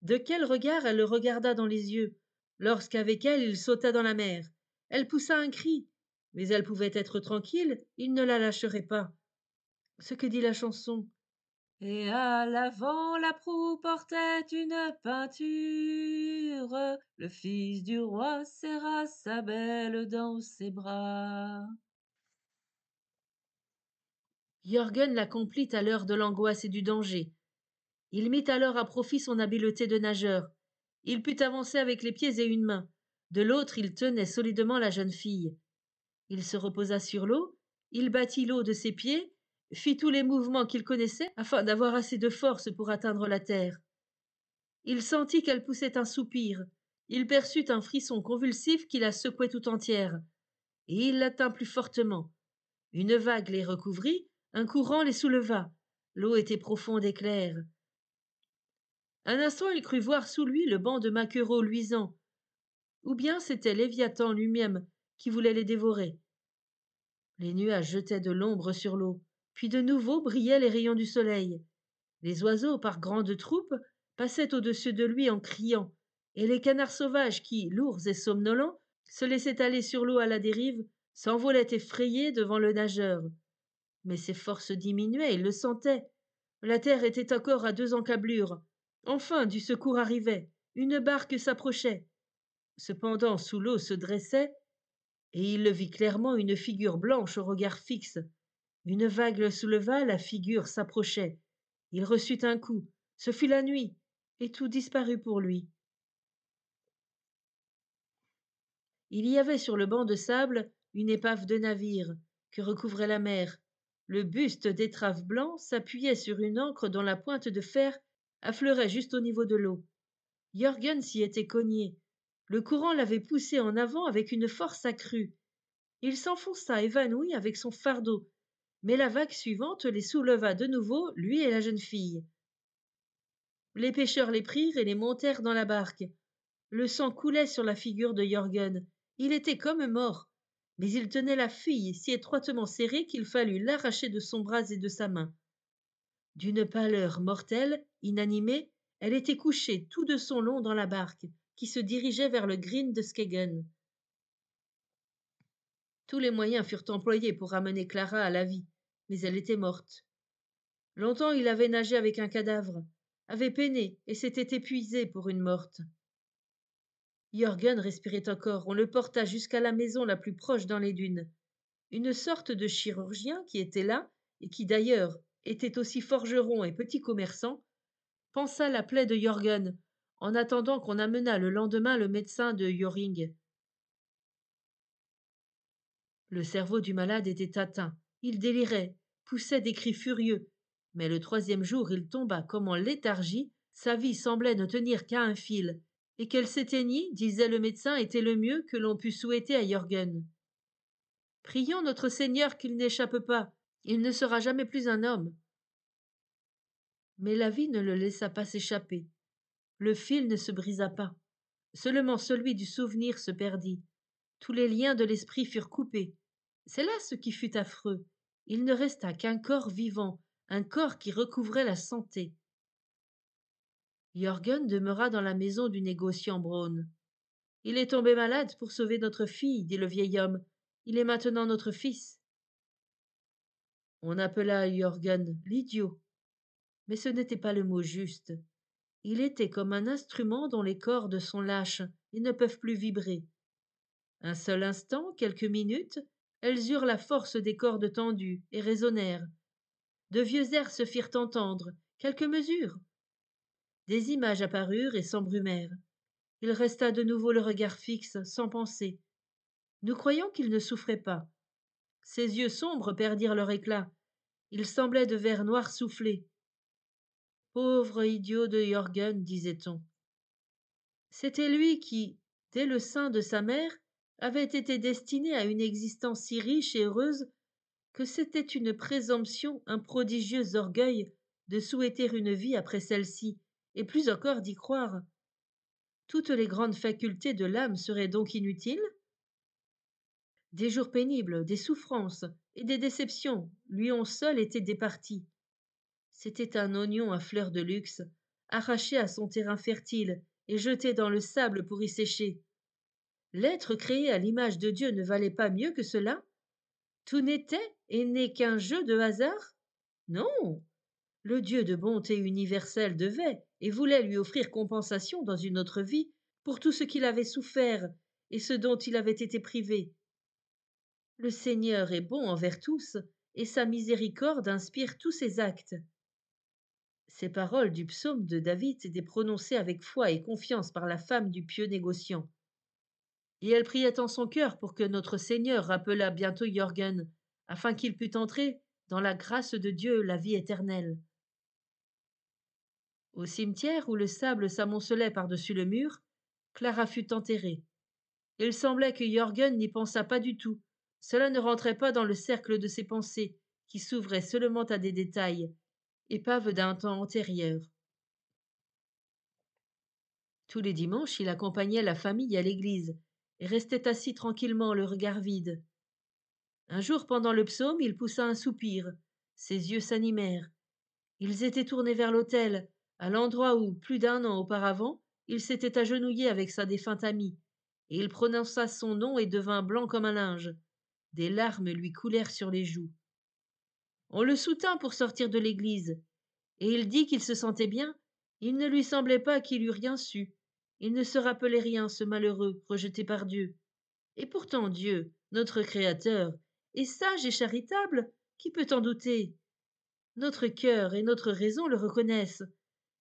Speaker 2: De quel regard elle le regarda dans les yeux, lorsqu'avec elle il sauta dans la mer. Elle poussa un cri, mais elle pouvait être tranquille, il ne la lâcherait pas. Ce que dit la chanson. Et à l'avant la proue portait une peinture. Le fils du roi serra sa belle dans ses bras. Jürgen l'accomplit à l'heure de l'angoisse et du danger. Il mit alors à profit son habileté de nageur. Il put avancer avec les pieds et une main. De l'autre, il tenait solidement la jeune fille. Il se reposa sur l'eau, il battit l'eau de ses pieds, fit tous les mouvements qu'il connaissait afin d'avoir assez de force pour atteindre la terre. Il sentit qu'elle poussait un soupir. Il perçut un frisson convulsif qui la secouait tout entière. Et il la tint plus fortement. Une vague les recouvrit, un courant les souleva. L'eau était profonde et claire. Un instant, il crut voir sous lui le banc de maquereaux luisants. Ou bien c'était Léviathan lui-même qui voulait les dévorer. Les nuages jetaient de l'ombre sur l'eau, puis de nouveau brillaient les rayons du soleil. Les oiseaux, par grandes troupes, passaient au-dessus de lui en criant, et les canards sauvages qui, lourds et somnolents, se laissaient aller sur l'eau à la dérive, s'envolaient effrayés devant le nageur. Mais ses forces diminuaient, il le sentait. La terre était encore à 2 encablures. Enfin, du secours arrivait. Une barque s'approchait. Cependant, sous l'eau se dressait, et il le vit clairement, une figure blanche au regard fixe. Une vague le souleva, la figure s'approchait. Il reçut un coup. Ce fut la nuit, et tout disparut pour lui. Il y avait sur le banc de sable une épave de navire que recouvrait la mer. Le buste d'étrave blanc s'appuyait sur une ancre dont la pointe de fer affleurait juste au niveau de l'eau. Jürgen s'y était cogné. Le courant l'avait poussé en avant avec une force accrue. Il s'enfonça évanoui avec son fardeau, mais la vague suivante les souleva de nouveau, lui et la jeune fille. Les pêcheurs les prirent et les montèrent dans la barque. Le sang coulait sur la figure de Jürgen. Il était comme mort, mais il tenait la fille si étroitement serrée qu'il fallut l'arracher de son bras et de sa main. D'une pâleur mortelle, inanimée, elle était couchée tout de son long dans la barque, qui se dirigeait vers le Green de Skegen. Tous les moyens furent employés pour ramener Clara à la vie, mais elle était morte. Longtemps il avait nagé avec un cadavre, avait peiné et s'était épuisé pour une morte. Jürgen respirait encore, on le porta jusqu'à la maison la plus proche dans les dunes. Une sorte de chirurgien qui était là, et qui d'ailleurs était aussi forgeron et petit commerçant, pansa la plaie de Jürgen, en attendant qu'on amenât le lendemain le médecin de Yoring. Le cerveau du malade était atteint. Il délirait, poussait des cris furieux. Mais le troisième jour, il tomba comme en léthargie. Sa vie semblait ne tenir qu'à un fil. Et qu'elle s'éteignît, disait le médecin, était le mieux que l'on pût souhaiter à Jürgen. Prions notre Seigneur qu'il n'échappe pas. Il ne sera jamais plus un homme. Mais la vie ne le laissa pas s'échapper. Le fil ne se brisa pas. Seulement celui du souvenir se perdit. Tous les liens de l'esprit furent coupés. C'est là ce qui fut affreux. Il ne resta qu'un corps vivant, un corps qui recouvrait la santé. Jürgen demeura dans la maison du négociant Braun. Il est tombé malade pour sauver notre fille, dit le vieil homme. Il est maintenant notre fils. On appela Jürgen l'idiot. Mais ce n'était pas le mot juste. Il était comme un instrument dont les cordes sont lâches et ne peuvent plus vibrer. Un seul instant, quelques minutes, elles eurent la force des cordes tendues et résonnèrent. De vieux airs se firent entendre, quelques mesures. Des images apparurent et s'embrumèrent. Il resta de nouveau le regard fixe, sans penser. Nous croyions qu'il ne souffrait pas. Ses yeux sombres perdirent leur éclat. Ils semblaient de verre noir soufflé. Pauvre idiot de Jürgen, disait-on. C'était lui qui, dès le sein de sa mère, avait été destiné à une existence si riche et heureuse que c'était une présomption, un prodigieux orgueil de souhaiter une vie après celle-ci, et plus encore d'y croire. Toutes les grandes facultés de l'âme seraient donc inutiles? Des jours pénibles, des souffrances et des déceptions lui ont seuls été départis. C'était un oignon à fleur de luxe, arraché à son terrain fertile et jeté dans le sable pour y sécher. L'être créé à l'image de Dieu ne valait pas mieux que cela? Tout n'était et n'est qu'un jeu de hasard? Non, le Dieu de bonté universelle devait et voulait lui offrir compensation dans une autre vie pour tout ce qu'il avait souffert et ce dont il avait été privé. Le Seigneur est bon envers tous et sa miséricorde inspire tous ses actes. Ces paroles du psaume de David étaient prononcées avec foi et confiance par la femme du pieux négociant. Et elle priait en son cœur pour que notre Seigneur rappelât bientôt Jürgen, afin qu'il pût entrer dans la grâce de Dieu, la vie éternelle. Au cimetière où le sable s'amoncelait par-dessus le mur, Clara fut enterrée. Il semblait que Jürgen n'y pensât pas du tout. Cela ne rentrait pas dans le cercle de ses pensées, qui s'ouvraient seulement à des détails, épaves d'un temps antérieur. Tous les dimanches, il accompagnait la famille à l'église et restait assis tranquillement, le regard vide. Un jour, pendant le psaume, il poussa un soupir. Ses yeux s'animèrent. Ils étaient tournés vers l'autel, à l'endroit où, plus d'un an auparavant, il s'était agenouillé avec sa défunte amie, et il prononça son nom et devint blanc comme un linge. Des larmes lui coulèrent sur les joues. On le soutint pour sortir de l'église, et il dit qu'il se sentait bien. Il ne lui semblait pas qu'il eût rien su. Il ne se rappelait rien, ce malheureux, rejeté par Dieu. Et pourtant Dieu, notre Créateur, est sage et charitable, qui peut en douter? Notre cœur et notre raison le reconnaissent.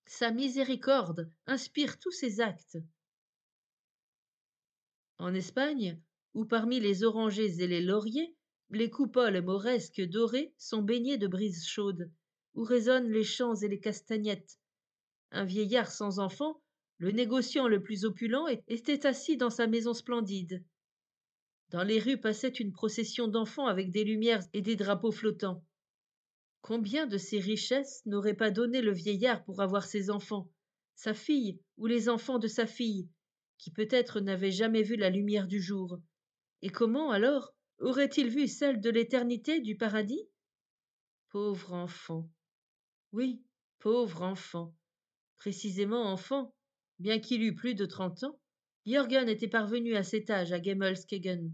Speaker 2: Sa miséricorde inspire tous ses actes. En Espagne, où parmi les orangers et les lauriers, les coupoles mauresques dorées sont baignées de brises chaudes, où résonnent les champs et les castagnettes, un vieillard sans enfant, le négociant le plus opulent, était assis dans sa maison splendide. Dans les rues passait une procession d'enfants avec des lumières et des drapeaux flottants. Combien de ces richesses n'aurait pas donné le vieillard pour avoir ses enfants, sa fille ou les enfants de sa fille, qui peut-être n'avaient jamais vu la lumière du jour? Et comment, alors, aurait-il vu celle de l'éternité du paradis? Pauvre enfant! Oui, pauvre enfant! Précisément enfant, bien qu'il eût plus de 30 ans, Jürgen était parvenu à cet âge à Gemmelskegen.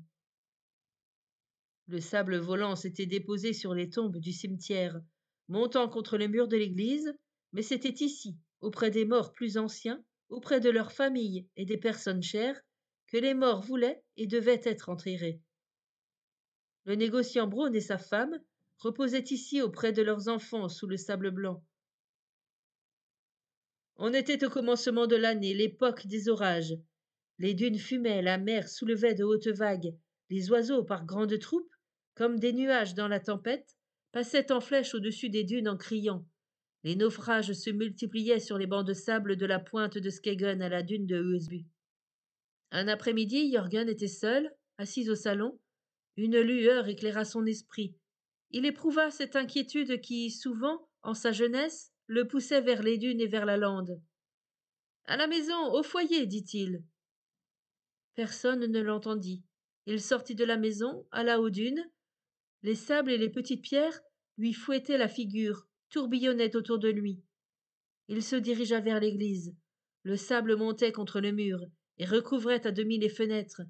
Speaker 2: Le sable volant s'était déposé sur les tombes du cimetière, montant contre le mur de l'église, mais c'était ici, auprès des morts plus anciens, auprès de leurs familles et des personnes chères, que les morts voulaient et devaient être enterrés. Le négociant Braun et sa femme reposaient ici auprès de leurs enfants sous le sable blanc. On était au commencement de l'année, l'époque des orages. Les dunes fumaient, la mer soulevait de hautes vagues. Les oiseaux, par grandes troupes, comme des nuages dans la tempête, passaient en flèche au-dessus des dunes en criant. Les naufrages se multipliaient sur les bancs de sable de la pointe de Skegen à la dune de Husby. Un après-midi, Jürgen était seul, assis au salon. Une lueur éclaira son esprit. Il éprouva cette inquiétude qui, souvent, en sa jeunesse, le poussait vers les dunes et vers la lande. À la maison, au foyer, dit-il. Personne ne l'entendit. Il sortit de la maison, alla aux dunes. Les sables et les petites pierres lui fouettaient la figure, tourbillonnaient autour de lui. Il se dirigea vers l'église. Le sable montait contre le mur et recouvrait à demi les fenêtres,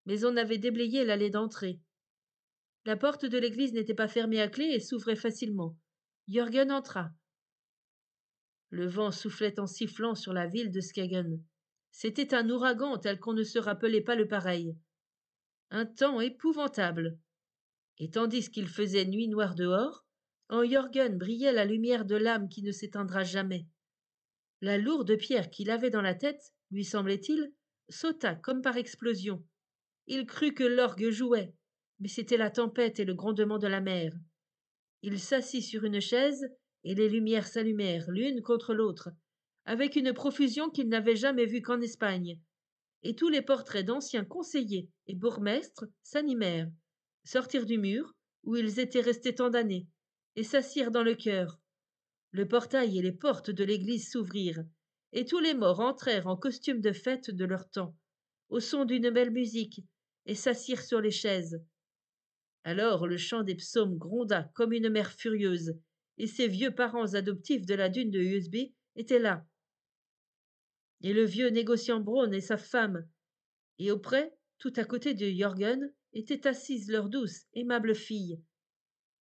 Speaker 2: mais on avait déblayé l'allée d'entrée. La porte de l'église n'était pas fermée à clé et s'ouvrait facilement. Jürgen entra. Le vent soufflait en sifflant sur la ville de Skagen. C'était un ouragan tel qu'on ne se rappelait pas le pareil. Un temps épouvantable. Et tandis qu'il faisait nuit noire dehors, en Jürgen brillait la lumière de l'âme qui ne s'éteindra jamais. La lourde pierre qu'il avait dans la tête, lui semblait-il, sauta comme par explosion. Il crut que l'orgue jouait, mais c'était la tempête et le grondement de la mer. Il s'assit sur une chaise, et les lumières s'allumèrent l'une contre l'autre, avec une profusion qu'il n'avait jamais vue qu'en Espagne, et tous les portraits d'anciens conseillers et bourgmestres s'animèrent, sortirent du mur, où ils étaient restés tant d'années, et s'assirent dans le chœur. Le portail et les portes de l'église s'ouvrirent, et tous les morts entrèrent en costume de fête de leur temps, au son d'une belle musique, et s'assirent sur les chaises. Alors le chant des psaumes gronda comme une mer furieuse, et ses vieux parents adoptifs de la dune de Husby étaient là, et le vieux négociant Braun et sa femme, et auprès, tout à côté de Jürgen, était assise leur douce, aimable fille.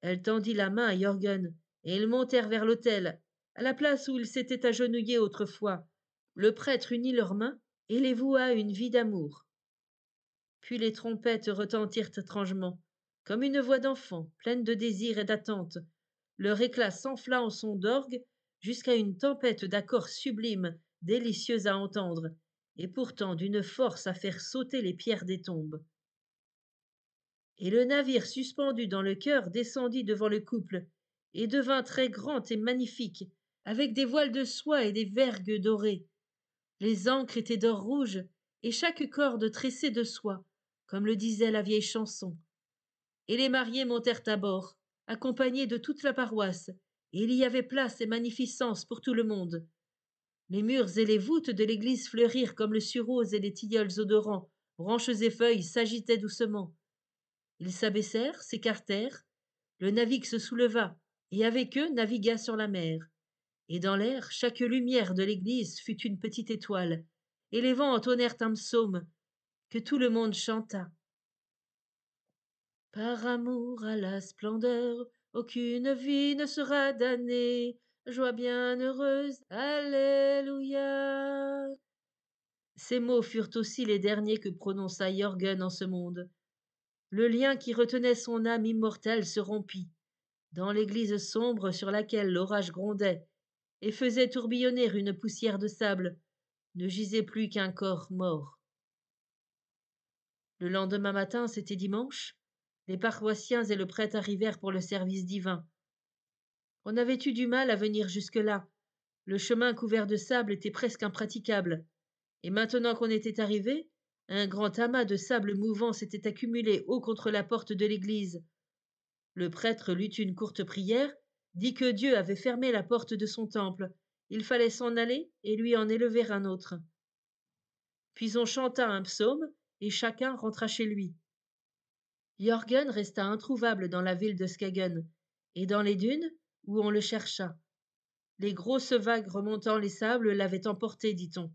Speaker 2: Elle tendit la main à Jürgen, et ils montèrent vers l'autel, à la place où ils s'étaient agenouillés autrefois. Le prêtre unit leurs mains et les voua à une vie d'amour. Puis les trompettes retentirent étrangement, comme une voix d'enfant, pleine de désir et d'attente. Leur éclat s'enfla en son d'orgue jusqu'à une tempête d'accords sublimes, délicieux à entendre, et pourtant d'une force à faire sauter les pierres des tombes. Et le navire suspendu dans le chœur descendit devant le couple, et devint très grand et magnifique, avec des voiles de soie et des vergues dorées. Les ancres étaient d'or rouge, et chaque corde tressée de soie, comme le disait la vieille chanson. Et les mariés montèrent à bord, accompagnés de toute la paroisse, et il y avait place et magnificence pour tout le monde. Les murs et les voûtes de l'église fleurirent comme le sureau et les tilleuls odorants, branches et feuilles s'agitaient doucement. Ils s'abaissèrent, s'écartèrent, le navire se souleva, et avec eux navigua sur la mer. Et dans l'air, chaque lumière de l'église fut une petite étoile, et les vents entonnèrent un psaume, que tout le monde chanta. Par amour à la splendeur, aucune vie ne sera damnée. Joie bienheureuse, Alléluia. Ces mots furent aussi les derniers que prononça Jürgen en ce monde. Le lien qui retenait son âme immortelle se rompit. Dans l'église sombre sur laquelle l'orage grondait et faisait tourbillonner une poussière de sable, ne gisait plus qu'un corps mort. Le lendemain matin, c'était dimanche, les paroissiens et le prêtre arrivèrent pour le service divin. On avait eu du mal à venir jusque-là. Le chemin couvert de sable était presque impraticable. Et maintenant qu'on était arrivé, un grand amas de sable mouvant s'était accumulé haut contre la porte de l'église. Le prêtre lut une courte prière, dit que Dieu avait fermé la porte de son temple. Il fallait s'en aller et lui en élever un autre. Puis on chanta un psaume et chacun rentra chez lui. Jürgen resta introuvable dans la ville de Skagen et dans les dunes où on le chercha. Les grosses vagues remontant les sables l'avaient emporté, dit-on.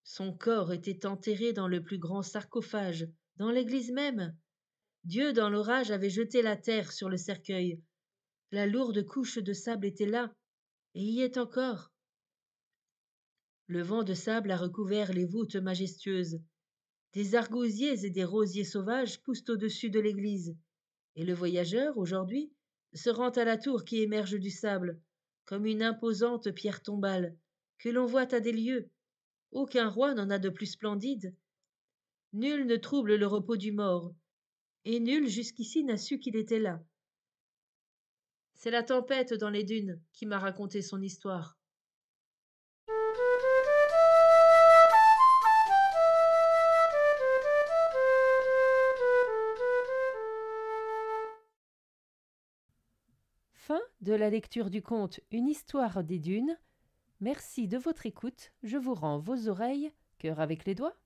Speaker 2: Son corps était enterré dans le plus grand sarcophage, dans l'église même. Dieu, dans l'orage, avait jeté la terre sur le cercueil. La lourde couche de sable était là, et y est encore. Le vent de sable a recouvert les voûtes majestueuses. Des argousiers et des rosiers sauvages poussent au-dessus de l'église, et le voyageur, aujourd'hui, se rend à la tour qui émerge du sable, comme une imposante pierre tombale, que l'on voit à des lieues. Aucun roi n'en a de plus splendide. Nul ne trouble le repos du mort, et nul jusqu'ici n'a su qu'il était là. C'est la tempête dans les dunes qui m'a raconté son histoire.
Speaker 1: Fin de la lecture du conte Une histoire des dunes. Merci de votre écoute. Je vous rends vos oreilles, cœur avec les doigts.